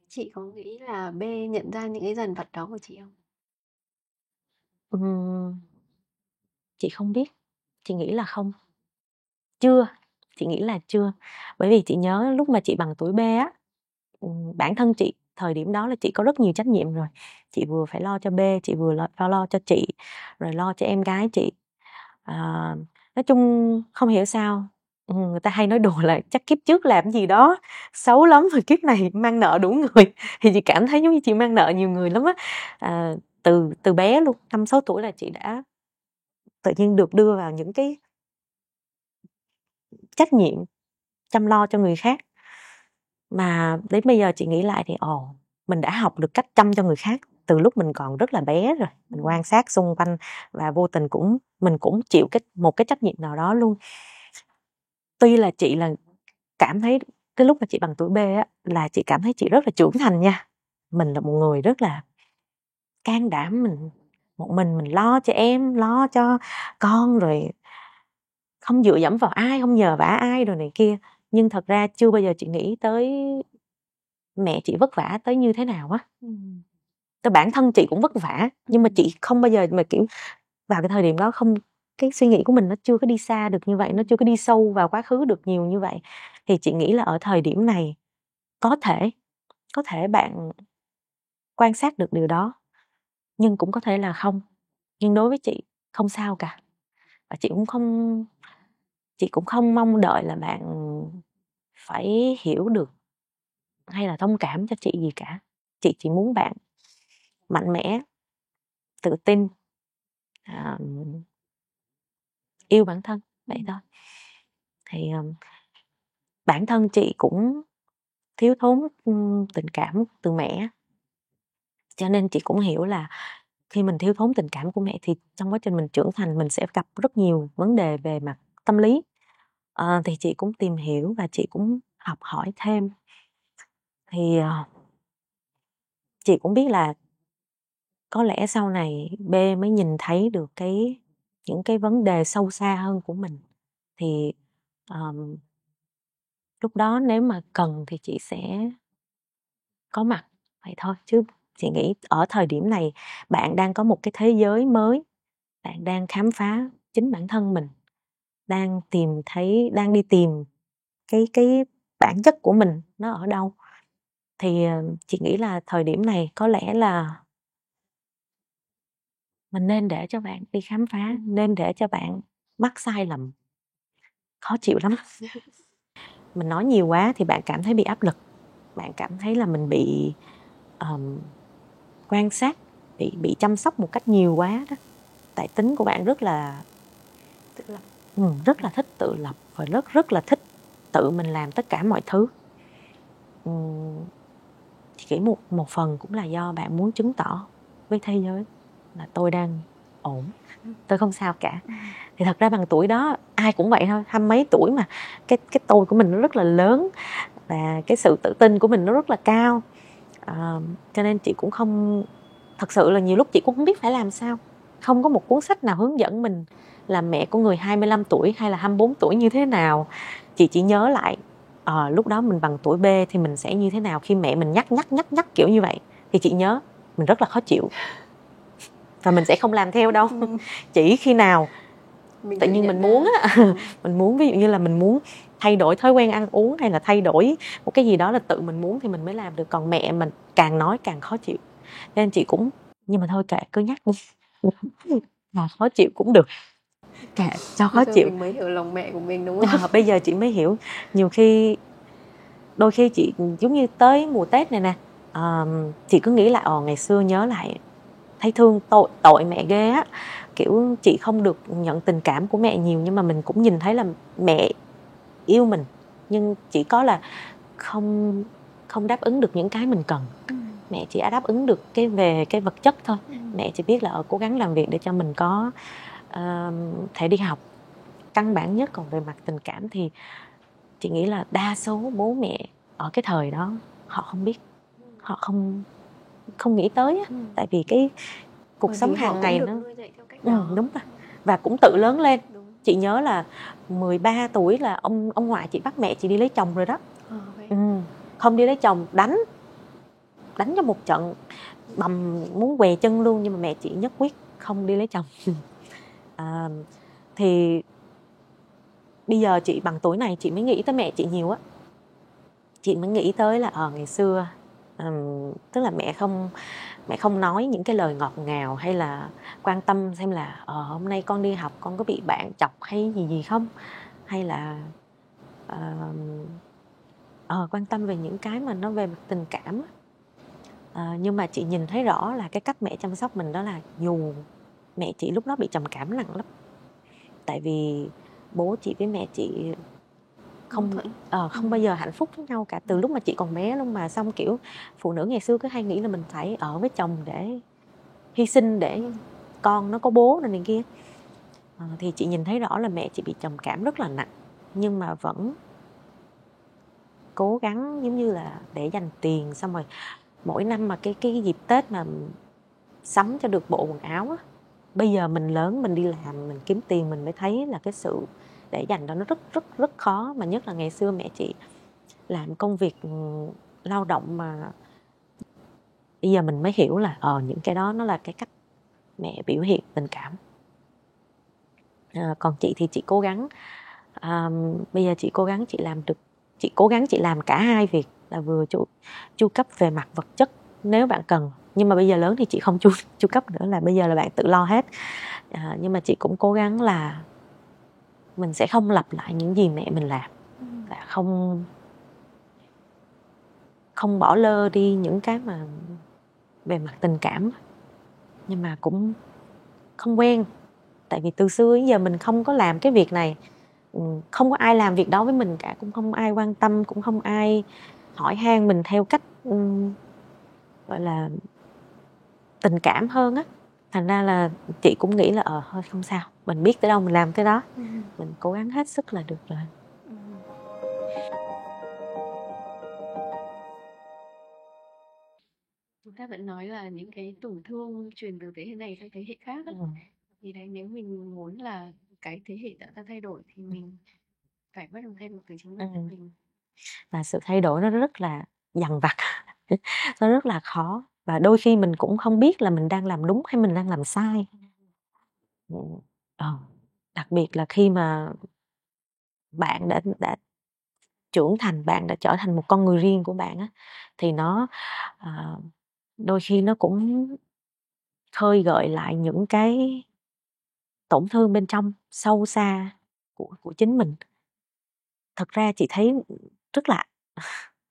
Chị có nghĩ là B nhận ra những cái dần vặt đó của chị không? Chị không biết, chị nghĩ là không, chưa, chị nghĩ là chưa, bởi vì chị nhớ lúc mà chị bằng tuổi B á, bản thân chị thời điểm đó là chị có rất nhiều trách nhiệm rồi, chị vừa phải lo cho B, chị vừa lo cho chị, rồi lo cho em gái chị. Nói chung không hiểu sao người ta hay nói đùa là chắc kiếp trước làm gì đó xấu lắm rồi kiếp này mang nợ đủ người. Thì chị cảm thấy giống như chị mang nợ nhiều người lắm á. Từ bé luôn, 5-6 tuổi là chị đã tự nhiên được đưa vào những cái trách nhiệm chăm lo cho người khác, mà đến bây giờ chị nghĩ lại thì mình đã học được cách chăm cho người khác từ lúc mình còn rất là bé rồi, mình quan sát xung quanh và vô tình mình cũng chịu một cái trách nhiệm nào đó luôn. Tuy là chị là cảm thấy cái lúc mà chị bằng tuổi B á, là chị cảm thấy chị rất là trưởng thành nha, mình là một người rất là can đảm, một mình lo cho em, lo cho con, rồi không dựa dẫm vào ai, không nhờ vả ai rồi này kia. Nhưng thật ra chưa bao giờ chị nghĩ tới mẹ chị vất vả tới như thế nào á. Tới bản thân chị cũng vất vả, nhưng mà chị không bao giờ mà kiểu vào cái thời điểm đó không, cái suy nghĩ của mình nó chưa có đi xa được như vậy, nó chưa có đi sâu vào quá khứ được nhiều như vậy. Thì chị nghĩ là ở thời điểm này có thể bạn quan sát được điều đó, nhưng cũng có thể là không. Nhưng đối với chị không sao cả, và chị cũng không mong đợi là bạn phải hiểu được hay là thông cảm cho chị gì cả. Chị chỉ muốn bạn mạnh mẽ, tự tin, yêu bản thân, vậy thôi. Thì bản thân chị cũng thiếu thốn tình cảm từ mẹ, cho nên chị cũng hiểu là khi mình thiếu thốn tình cảm của mẹ thì trong quá trình mình trưởng thành mình sẽ gặp rất nhiều vấn đề về mặt tâm lý. Thì chị cũng tìm hiểu và chị cũng học hỏi thêm, thì chị cũng biết là có lẽ sau này B mới nhìn thấy được những cái vấn đề sâu xa hơn của mình, thì lúc đó nếu mà cần thì chị sẽ có mặt, vậy thôi. Chứ chị nghĩ ở thời điểm này bạn đang có một cái thế giới mới, bạn đang khám phá chính bản thân mình, đang đi tìm cái bản chất của mình nó ở đâu. Thì chị nghĩ là thời điểm này có lẽ là mình nên để cho bạn đi khám phá, nên để cho bạn mắc sai lầm, khó chịu lắm. Mình nói nhiều quá thì bạn cảm thấy bị áp lực, bạn cảm thấy là mình bị quan sát, bị chăm sóc một cách nhiều quá đó. Tại tính của bạn rất là thích tự lập và rất là thích tự mình làm tất cả mọi thứ. Chị nghĩ một phần cũng là do bạn muốn chứng tỏ với thế giới là tôi đang ổn, tôi không sao cả. Thì thật ra bằng tuổi đó ai cũng vậy thôi, 20 mấy tuổi mà cái tôi của mình nó rất là lớn và cái sự tự tin của mình nó rất là cao. Cho nên chị cũng không, thật sự là nhiều lúc chị cũng không biết phải làm sao. Không có một cuốn sách nào hướng dẫn mình làm mẹ của người 25 tuổi hay là 24 tuổi như thế nào. Chị chỉ nhớ lại lúc đó mình bằng tuổi B thì mình sẽ như thế nào. Khi mẹ mình nhắc kiểu như vậy thì chị nhớ mình rất là khó chịu và mình sẽ không làm theo đâu. Chỉ khi nào tự nhiên mình muốn á, mình muốn, ví dụ như là mình muốn thay đổi thói quen ăn uống hay là thay đổi một cái gì đó là tự mình muốn thì mình mới làm được. Còn mẹ mình càng nói càng khó chịu, nên chị cũng, nhưng mà thôi kệ, cứ nhắc đi mà khó chịu cũng được, kệ cho khó chịu. Mình mới hiểu lòng mẹ của mình đúng không? Bây giờ chị mới hiểu. Nhiều khi đôi khi chị giống như tới mùa Tết này nè, chị cứ nghĩ lại ngày xưa nhớ lại thấy thương, tội mẹ ghê á. Kiểu chị không được nhận tình cảm của mẹ nhiều, nhưng mà mình cũng nhìn thấy là mẹ yêu mình, nhưng chỉ có là không đáp ứng được những cái mình cần. Mẹ chỉ đáp ứng được về cái vật chất thôi. Mẹ chỉ biết là cố gắng làm việc để cho mình có thể đi học, căn bản nhất. Còn về mặt tình cảm thì chị nghĩ là đa số bố mẹ ở cái thời đó họ không biết, họ không nghĩ tới á. Tại vì cái cuộc sống hàng ngày nó đúng rồi, và cũng tự lớn lên. Chị nhớ là 13 tuổi là ông ngoại chị bắt mẹ chị đi lấy chồng rồi đó. Không đi lấy chồng đánh cho một trận bầm muốn què chân luôn, nhưng mà mẹ chị nhất quyết không đi lấy chồng. Thì bây giờ chị bằng tuổi này chị mới nghĩ tới mẹ chị nhiều á. Chị mới nghĩ tới là ngày xưa tức là mẹ không nói những cái lời ngọt ngào hay là quan tâm xem là hôm nay con đi học con có bị bạn chọc hay gì không, hay là quan tâm về những cái mà nó về mặt tình cảm. Nhưng mà chị nhìn thấy rõ là cái cách mẹ chăm sóc mình đó là dù mẹ chị lúc đó bị trầm cảm nặng lắm, tại vì bố chị với mẹ chị không bao giờ hạnh phúc với nhau cả từ lúc mà chị còn bé luôn. Mà xong kiểu phụ nữ ngày xưa cứ hay nghĩ là mình phải ở với chồng để hy sinh để con nó có bố này kia. Thì chị nhìn thấy rõ là mẹ chị bị trầm cảm rất là nặng, nhưng mà vẫn cố gắng giống như là để dành tiền, xong rồi mỗi năm mà cái dịp Tết mà sắm cho được bộ quần áo á. Bây giờ mình lớn, mình đi làm, mình kiếm tiền, mình mới thấy là cái sự để dành đó nó rất khó. Mà nhất là ngày xưa mẹ chị làm công việc lao động mà bây giờ mình mới hiểu là những cái đó nó là cái cách mẹ biểu hiện tình cảm. Còn chị thì chị cố gắng bây giờ chị cố gắng chị làm được, chị cố gắng chị làm cả hai việc, là vừa chu cấp về mặt vật chất nếu bạn cần, nhưng mà bây giờ lớn thì chị không chu cấp nữa, là bây giờ là bạn tự lo hết. Nhưng mà chị cũng cố gắng là mình sẽ không lặp lại những gì mẹ mình làm, là không bỏ lơ đi những cái mà về mặt tình cảm. Nhưng mà cũng không quen, tại vì từ xưa đến giờ mình không có làm cái việc này, không có ai làm việc đó với mình cả, cũng không ai quan tâm, cũng không ai hỏi han mình theo cách gọi là tình cảm hơn á. Thành ra là chị cũng nghĩ là thôi không sao, mình biết tới đâu mình làm tới đó, mình cố gắng hết sức là được rồi. Chúng ta vẫn nói là những cái tổn thương truyền từ thế hệ này sang thế hệ khác á. Thì đấy, nếu mình muốn là cái thế hệ đã thay đổi thì mình phải bắt đầu thay đổi từ chính bản thân mình. Và sự thay đổi nó rất là dằn vặt, nó rất là khó, và đôi khi mình cũng không biết là mình đang làm đúng hay mình đang làm sai. Đặc biệt là khi mà bạn đã trưởng thành, bạn đã trở thành một con người riêng của bạn á, thì nó đôi khi nó cũng khơi gợi lại những cái tổn thương bên trong sâu xa của chính mình. Thật ra chị thấy rất là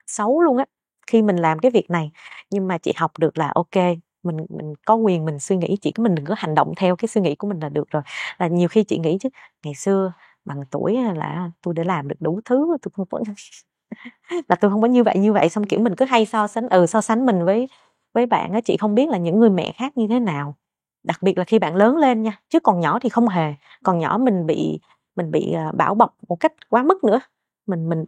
xấu luôn á khi mình làm cái việc này, nhưng mà chị học được là ok, mình có quyền mình suy nghĩ, chỉ mình đừng có hành động theo cái suy nghĩ của mình là được rồi. Là nhiều khi chị nghĩ chứ ngày xưa bằng tuổi là tôi đã làm được đủ thứ, tôi không có là tôi không có như vậy, xong kiểu mình cứ hay so sánh mình với bạn á. Chị không biết là những người mẹ khác như thế nào, đặc biệt là khi bạn lớn lên nha, chứ còn nhỏ thì không hề. Còn nhỏ mình bị bảo bọc một cách quá mức nữa, mình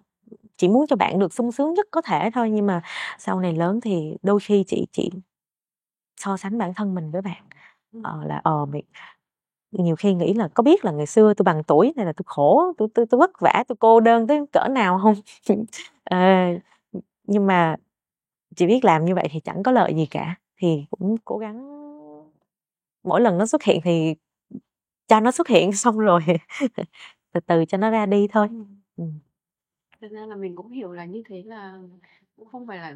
chỉ muốn cho bạn được sung sướng nhất có thể thôi, nhưng mà sau này lớn thì đôi khi chị so sánh bản thân mình với bạn. Mình nhiều khi nghĩ là có biết là ngày xưa tôi bằng tuổi này là tôi khổ, tôi vất vả, tôi cô đơn tới cỡ nào không. Ờ, nhưng mà chị biết làm như vậy thì chẳng có lợi gì cả, thì cũng cố gắng mỗi lần nó xuất hiện thì cho nó xuất hiện xong rồi từ từ cho nó ra đi thôi. Thật ra là mình cũng hiểu là như thế là cũng không phải là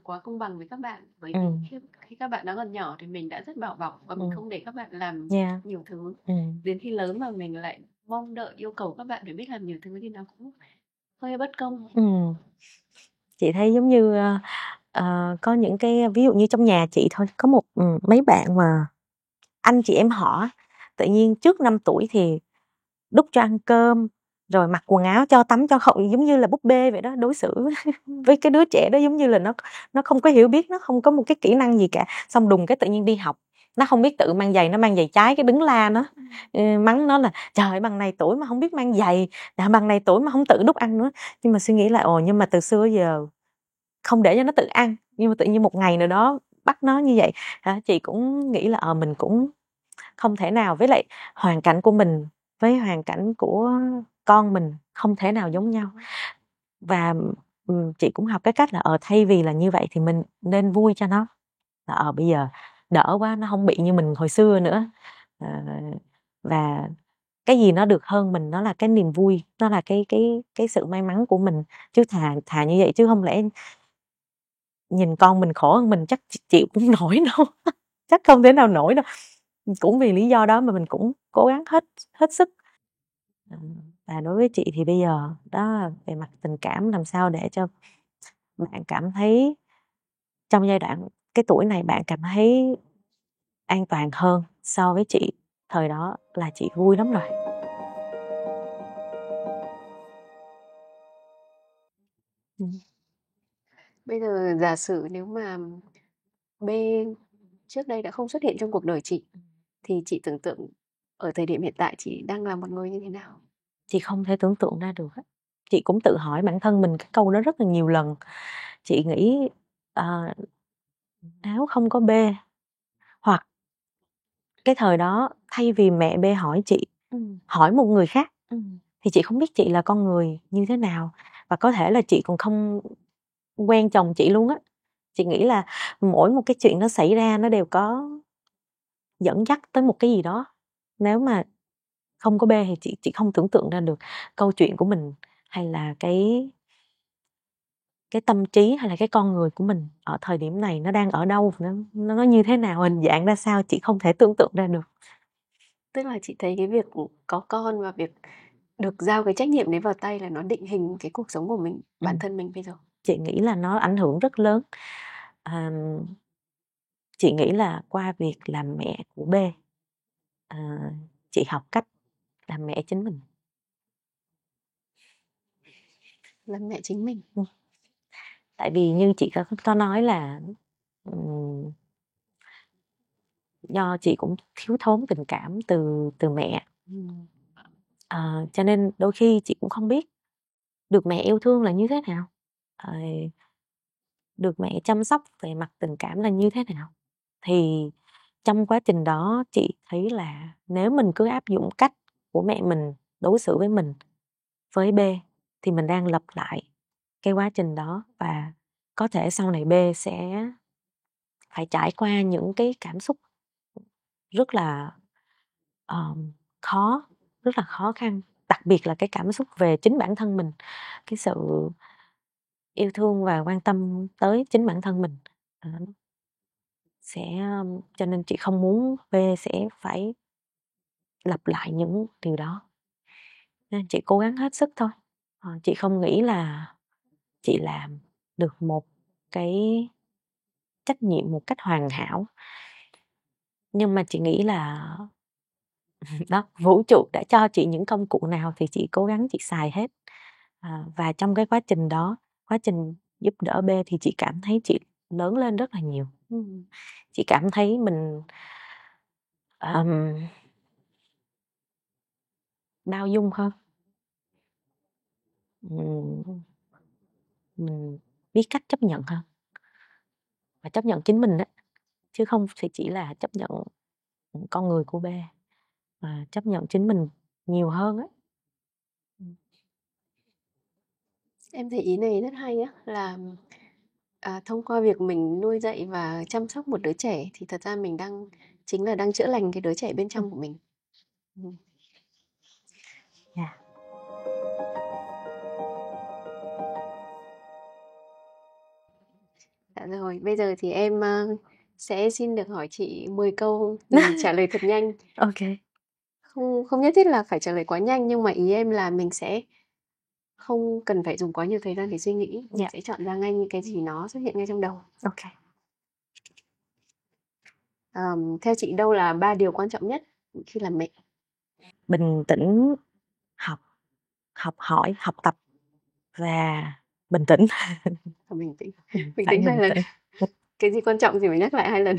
quá công bằng với các bạn, bởi Ừ. vì khi các bạn đã còn nhỏ thì mình đã rất bảo bọc và mình không để các bạn làm Yeah. nhiều thứ. Ừ. Đến khi lớn mà mình lại mong đợi yêu cầu các bạn phải biết làm nhiều thứ thì nó cũng hơi bất công. Ừ. Chị thấy giống như có những cái ví dụ như trong nhà chị thôi, có mấy bạn mà anh chị em họ tự nhiên trước 5 tuổi thì đút cho ăn cơm, rồi mặc quần áo, cho tắm cho khẩu, giống như là búp bê vậy đó, đối xử với cái đứa trẻ đó giống như là nó không có hiểu biết, nó không có một cái kỹ năng gì cả, xong đùng cái tự nhiên đi học, nó không biết tự mang giày, nó mang giày trái, cái đứng la nó, mắng nó là trời ơi, bằng này tuổi mà không biết mang giày, bằng này tuổi mà không tự đút ăn nữa. Nhưng mà suy nghĩ lại, nhưng mà từ xưa giờ không để cho nó tự ăn, nhưng mà tự nhiên một ngày nào đó bắt nó như vậy. Chị cũng nghĩ là mình cũng không thể nào, với lại hoàn cảnh của mình với hoàn cảnh của con mình không thể nào giống nhau. Và chị cũng học cái cách là thay vì là như vậy thì mình nên vui cho nó, là bây giờ đỡ quá, nó không bị như mình hồi xưa nữa. Và cái gì nó được hơn mình, nó là cái niềm vui, nó là cái sự may mắn của mình, chứ thà như vậy, chứ không lẽ nhìn con mình khổ hơn mình chắc chịu cũng nổi đâu. Chắc không thể nào nổi đâu. Cũng vì lý do đó mà mình cũng cố gắng hết hết sức. Và đối với chị thì bây giờ đó, về mặt tình cảm, làm sao để cho bạn cảm thấy trong giai đoạn cái tuổi này bạn cảm thấy an toàn hơn so với chị thời đó, là chị vui lắm rồi. Bây giờ giả sử nếu mà B trước đây đã không xuất hiện trong cuộc đời chị, thì chị tưởng tượng ở thời điểm hiện tại chị đang là một người như thế nào? Chị không thể tưởng tượng ra được. Chị cũng tự hỏi bản thân mình cái câu đó rất là nhiều lần. Chị nghĩ nếu không có B, hoặc cái thời đó thay vì mẹ B hỏi chị, hỏi một người khác, thì chị không biết chị là con người như thế nào, và có thể là chị còn không quen chồng chị luôn á. Chị nghĩ là mỗi một cái chuyện nó xảy ra nó đều có dẫn dắt tới một cái gì đó. Nếu mà không có B thì chị không tưởng tượng ra được câu chuyện của mình, hay là cái tâm trí, hay là cái con người của mình ở thời điểm này nó đang ở đâu, nó như thế nào, hình dạng ra sao, chị không thể tưởng tượng ra được. Tức là chị thấy cái việc có con và việc được giao cái trách nhiệm đấy vào tay là nó định hình cái cuộc sống của mình, bản thân mình bây giờ. Chị nghĩ là nó ảnh hưởng rất lớn. Chị nghĩ là qua việc làm mẹ của B, chị học cách làm mẹ chính mình. Làm mẹ chính mình. Tại vì như chị có nói là do chị cũng thiếu thốn tình cảm từ mẹ, cho nên đôi khi chị cũng không biết được mẹ yêu thương là như thế nào, được mẹ chăm sóc về mặt tình cảm là như thế nào. Thì trong quá trình đó chị thấy là nếu mình cứ áp dụng cách của mẹ mình đối xử với mình với B, thì mình đang lặp lại cái quá trình đó, và có thể sau này B sẽ phải trải qua những cái cảm xúc rất là khó, rất là khó khăn, đặc biệt là cái cảm xúc về chính bản thân mình, cái sự yêu thương và quan tâm tới chính bản thân mình. Sẽ cho nên chị không muốn B sẽ phải lặp lại những điều đó, nên chị cố gắng hết sức thôi. Chị không nghĩ là chị làm được một cái trách nhiệm một cách hoàn hảo, nhưng mà chị nghĩ là Đó, vũ trụ đã cho chị những công cụ nào thì chị cố gắng chị xài hết. Và trong cái quá trình đó, quá trình giúp đỡ B thì chị cảm thấy chị lớn lên rất là nhiều. Chị cảm thấy mình bao dung hơn. Mình biết cách chấp nhận hơn và chấp nhận chính mình đó, chứ không thì chỉ là chấp nhận con người của B, và chấp nhận chính mình nhiều hơn á. Em thấy ý này rất hay á, là thông qua việc mình nuôi dạy và chăm sóc một đứa trẻ thì thật ra mình chính là đang chữa lành cái đứa trẻ bên trong của mình. Yeah. Dạ rồi, bây giờ thì em sẽ xin được hỏi chị 10 câu, mình trả lời thật nhanh. Ok. Không nhất thiết là phải trả lời quá nhanh, nhưng mà ý em là mình sẽ không cần phải dùng quá nhiều thời gian để suy nghĩ, mình sẽ chọn ra ngay những cái gì nó xuất hiện ngay trong đầu. Ok. Theo chị đâu là 3 điều quan trọng nhất khi làm mẹ? Bình tĩnh, học hỏi, học tập và bình tĩnh. Bình tĩnh. Phải Bình tĩnh bình 2 lần. tĩnh. Cái gì quan trọng thì phải nhắc lại 2 lần.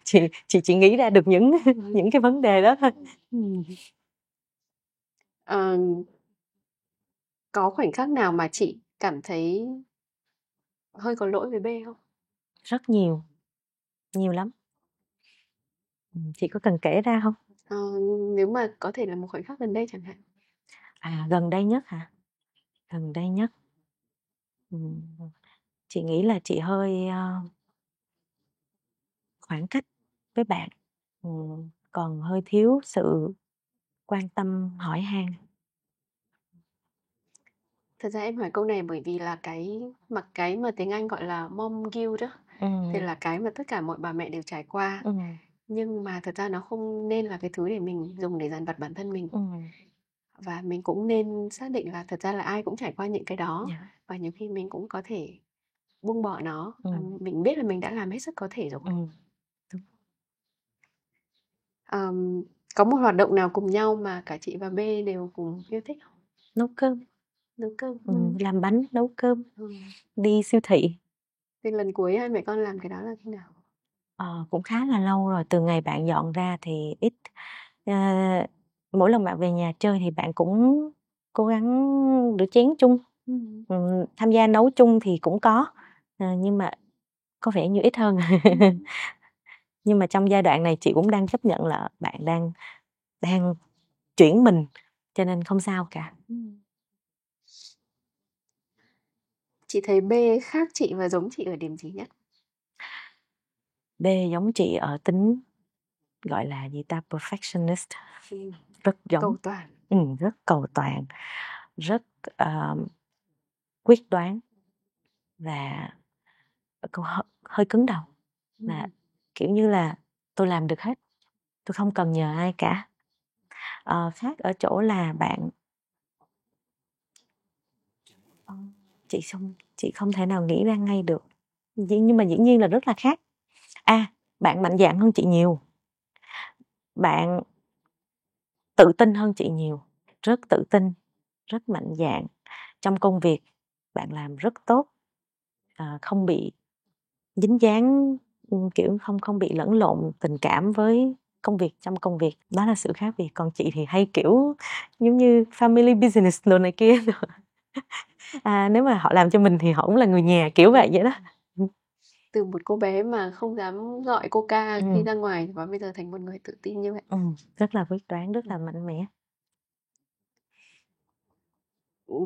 chị chỉ nghĩ ra được những cái vấn đề đó thôi. Có khoảnh khắc nào mà chị cảm thấy hơi có lỗi với B không? Rất nhiều lắm. Chị có cần kể ra không? Nếu mà có thể là một khoảnh khắc gần đây chẳng hạn. Gần đây nhất hả? Gần đây nhất. Chị nghĩ là chị hơi khoảng cách với bạn, còn hơi thiếu sự quan tâm hỏi han. Thật ra em hỏi câu này bởi vì là cái mà tiếng Anh gọi là mom guilt đó, thì là cái mà tất cả mọi bà mẹ đều trải qua. Nhưng mà thật ra nó không nên là cái thứ để mình dùng để dằn vặt bản thân mình. Và mình cũng nên xác định là thật ra là ai cũng trải qua những cái đó. Và nhiều khi mình cũng có thể buông bỏ nó. Mình biết là mình đã làm hết sức có thể rồi. Có một hoạt động nào cùng nhau mà cả chị và B đều cùng yêu thích không? Nấu cơm. Nấu cơm. Làm bánh, nấu cơm, đi siêu thị. Thì lần cuối hai mẹ con làm cái đó là khi nào? Cũng khá là lâu rồi, từ ngày bạn dọn ra thì ít. Mỗi lần bạn về nhà chơi thì bạn cũng cố gắng rửa chén chung. Tham gia nấu chung thì cũng có, nhưng mà có vẻ như ít hơn. Nhưng mà trong giai đoạn này chị cũng đang chấp nhận là bạn đang chuyển mình, cho nên không sao cả. Chị thấy B khác chị và giống chị ở điểm gì nhất? B giống chị ở tính gọi là gì ta, perfectionist. Rất giống. Cầu toàn. Rất cầu toàn, rất quyết đoán và hơi cứng đầu. Là kiểu như là tôi làm được hết, tôi không cần nhờ ai cả. Khác ở chỗ là bạn chị không thể nào nghĩ ra ngay được, nhưng mà dĩ nhiên là rất là khác. Bạn mạnh dạn hơn chị nhiều, bạn tự tin hơn chị nhiều, rất tự tin, rất mạnh dạn. Trong công việc bạn làm rất tốt, không bị dính dáng, kiểu không bị lẫn lộn tình cảm với công việc, trong công việc. Đó là sự khác biệt. Còn chị thì hay kiểu giống như family business đồ này kia. Nếu mà họ làm cho mình thì họ cũng là người nhà, kiểu vậy đó. Từ một cô bé mà không dám gọi Coca khi ra ngoài và bây giờ thành một người tự tin như vậy. Rất là quyết đoán, rất là mạnh mẽ.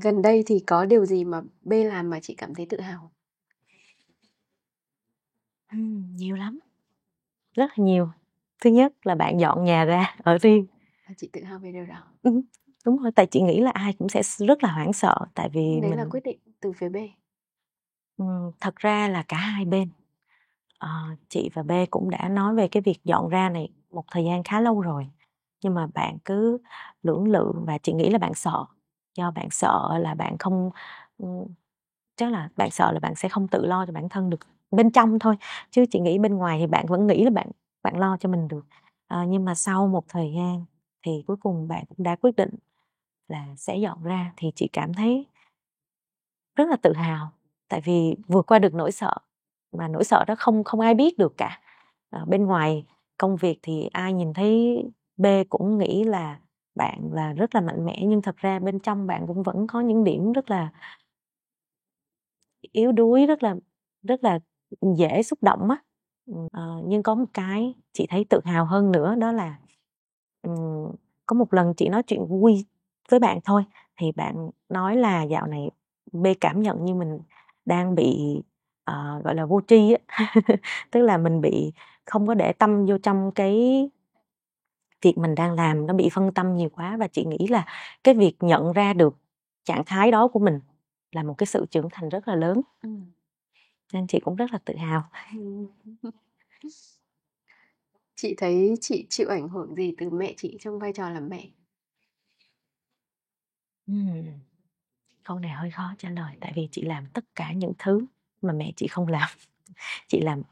Gần đây thì có điều gì mà B làm mà chị cảm thấy tự hào? Nhiều lắm, rất là nhiều. Thứ nhất là bạn dọn nhà ra ở riêng. Chị tự hào về điều đó. Đúng rồi, tại chị nghĩ là ai cũng sẽ rất là hoảng sợ, tại vì Đấy là quyết định từ phía B. Thật ra là cả hai bên. Chị và B cũng đã nói về cái việc dọn ra này một thời gian khá lâu rồi, nhưng mà bạn cứ lưỡng lự, và chị nghĩ là bạn sợ. Do bạn sợ là bạn không, chắc là bạn sợ là bạn sẽ không tự lo cho bản thân được bên trong thôi, chứ chị nghĩ bên ngoài thì bạn vẫn nghĩ là bạn lo cho mình được. Nhưng mà sau một thời gian thì cuối cùng bạn cũng đã quyết định là sẽ dọn ra, thì chị cảm thấy rất là tự hào, tại vì vượt qua được nỗi sợ, mà nỗi sợ đó không ai biết được cả. Bên ngoài công việc thì ai nhìn thấy B cũng nghĩ là bạn là rất là mạnh mẽ, nhưng thật ra bên trong bạn cũng vẫn có những điểm rất là yếu đuối, rất là dễ xúc động á. Nhưng có một cái chị thấy tự hào hơn nữa, đó là có một lần chị nói chuyện vui với bạn thôi, thì bạn nói là dạo này B cảm nhận như mình đang bị gọi là vô tri á. Tức là mình bị không có để tâm vô trong cái việc mình đang làm, nó bị phân tâm nhiều quá. Và chị nghĩ là cái việc nhận ra được trạng thái đó của mình là một cái sự trưởng thành rất là lớn. Nên chị cũng rất là tự hào. Chị thấy chị chịu ảnh hưởng gì từ mẹ chị trong vai trò làm mẹ? Câu này hơi khó trả lời, tại vì chị làm tất cả những thứ mà mẹ chị không làm. Chị làm,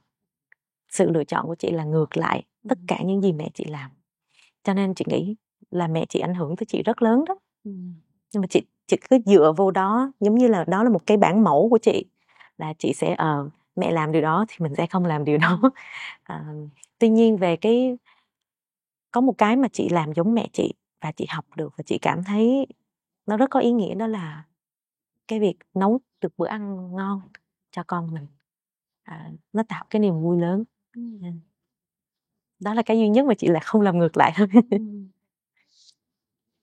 sự lựa chọn của chị là ngược lại tất cả những gì mẹ chị làm, cho nên chị nghĩ là mẹ chị ảnh hưởng tới chị rất lớn đó. Nhưng mà chị cứ dựa vô đó, giống như là đó là một cái bản mẫu của chị, là chị sẽ mẹ làm điều đó thì mình sẽ không làm điều đó. Tuy nhiên về có một cái mà chị làm giống mẹ chị và chị học được và chị cảm thấy nó rất có ý nghĩa, đó là cái việc nấu được bữa ăn ngon cho con mình. Nó tạo cái niềm vui lớn. Đó là cái duy nhất mà chị là không làm ngược lại thôi.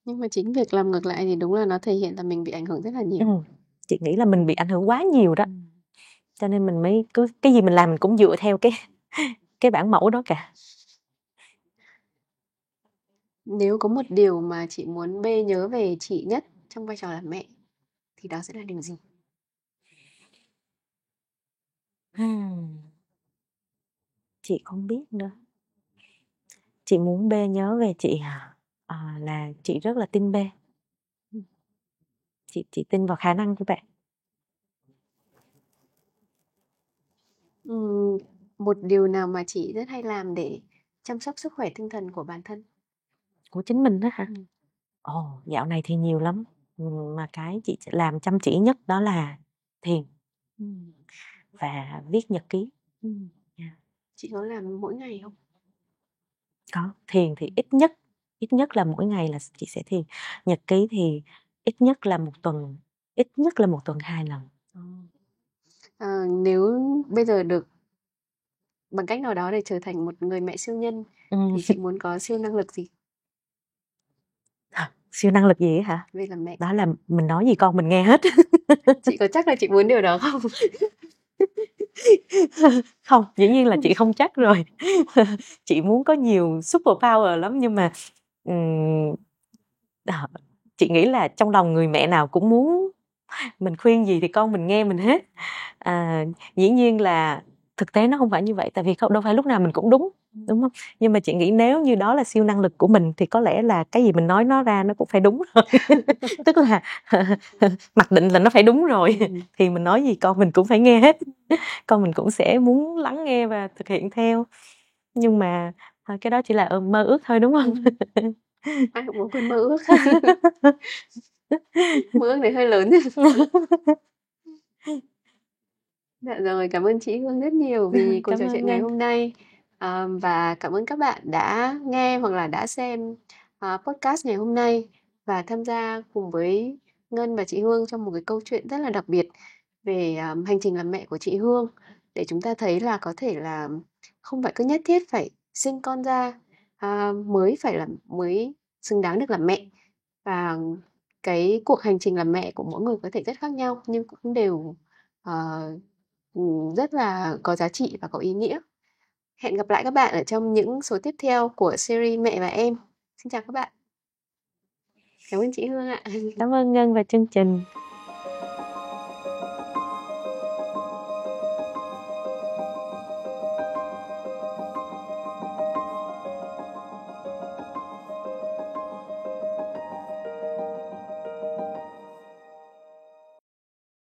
Nhưng mà chính việc làm ngược lại thì đúng là nó thể hiện là mình bị ảnh hưởng rất là nhiều. Chị nghĩ là mình bị ảnh hưởng quá nhiều đó. Cho nên mình mới cứ cái gì mình làm mình cũng dựa theo cái bản mẫu đó cả. Nếu có một điều mà chị muốn B nhớ về chị nhất trong vai trò là mẹ thì đó sẽ là điều gì? Chị không biết nữa. Chị muốn B nhớ về chị là chị rất là tin B. Chị tin vào khả năng của bạn. Một điều nào mà chị rất hay làm để chăm sóc sức khỏe tinh thần của bản thân? Của chính mình đó hả? Dạo này thì nhiều lắm. Mà cái chị làm chăm chỉ nhất đó là thiền và viết nhật ký. Chị có làm mỗi ngày không? Có. Thiền thì ít nhất là mỗi ngày là chị sẽ thiền. Nhật ký thì ít nhất là một tuần 2 lần. Nếu bây giờ được bằng cách nào đó để trở thành một người mẹ siêu nhân thì chị muốn có siêu năng lực gì? Siêu năng lực gì hả? Về làm mẹ. Đó là mình nói gì con mình nghe hết. Chị có chắc là chị muốn điều đó không? Không, dĩ nhiên là chị không chắc rồi. Chị muốn có nhiều super power lắm, nhưng mà chị nghĩ là trong lòng người mẹ nào cũng muốn mình khuyên gì thì con mình nghe mình hết. Dĩ nhiên là thực tế nó không phải như vậy, tại vì đâu phải lúc nào mình cũng đúng không? Nhưng mà chị nghĩ nếu như đó là siêu năng lực của mình thì có lẽ là cái gì mình nói nó ra nó cũng phải đúng rồi. Tức là mặc định là nó phải đúng rồi. Thì mình nói gì con mình cũng phải nghe hết. Con mình cũng sẽ muốn lắng nghe và thực hiện theo. Nhưng mà cái đó chỉ là mơ ước thôi, đúng không? Ai cũng muốn quên mơ ước. Mơ ước này hơi lớn. Dạ rồi, cảm ơn chị Hương rất nhiều vì cuộc trò chuyện ngày hôm nay. Và cảm ơn các bạn đã nghe hoặc là đã xem podcast ngày hôm nay và tham gia cùng với Ngân và chị Hương trong một cái câu chuyện rất là đặc biệt về hành trình làm mẹ của chị Hương, để chúng ta thấy là có thể là không phải cứ nhất thiết phải sinh con ra mới xứng đáng được làm mẹ, và cái cuộc hành trình làm mẹ của mỗi người có thể rất khác nhau nhưng cũng đều rất là có giá trị và có ý nghĩa. Hẹn gặp lại các bạn ở trong những số tiếp theo của series Mẹ và Em. Xin chào các bạn. Cảm ơn chị Hương ạ. Cảm ơn Ngân và chương trình.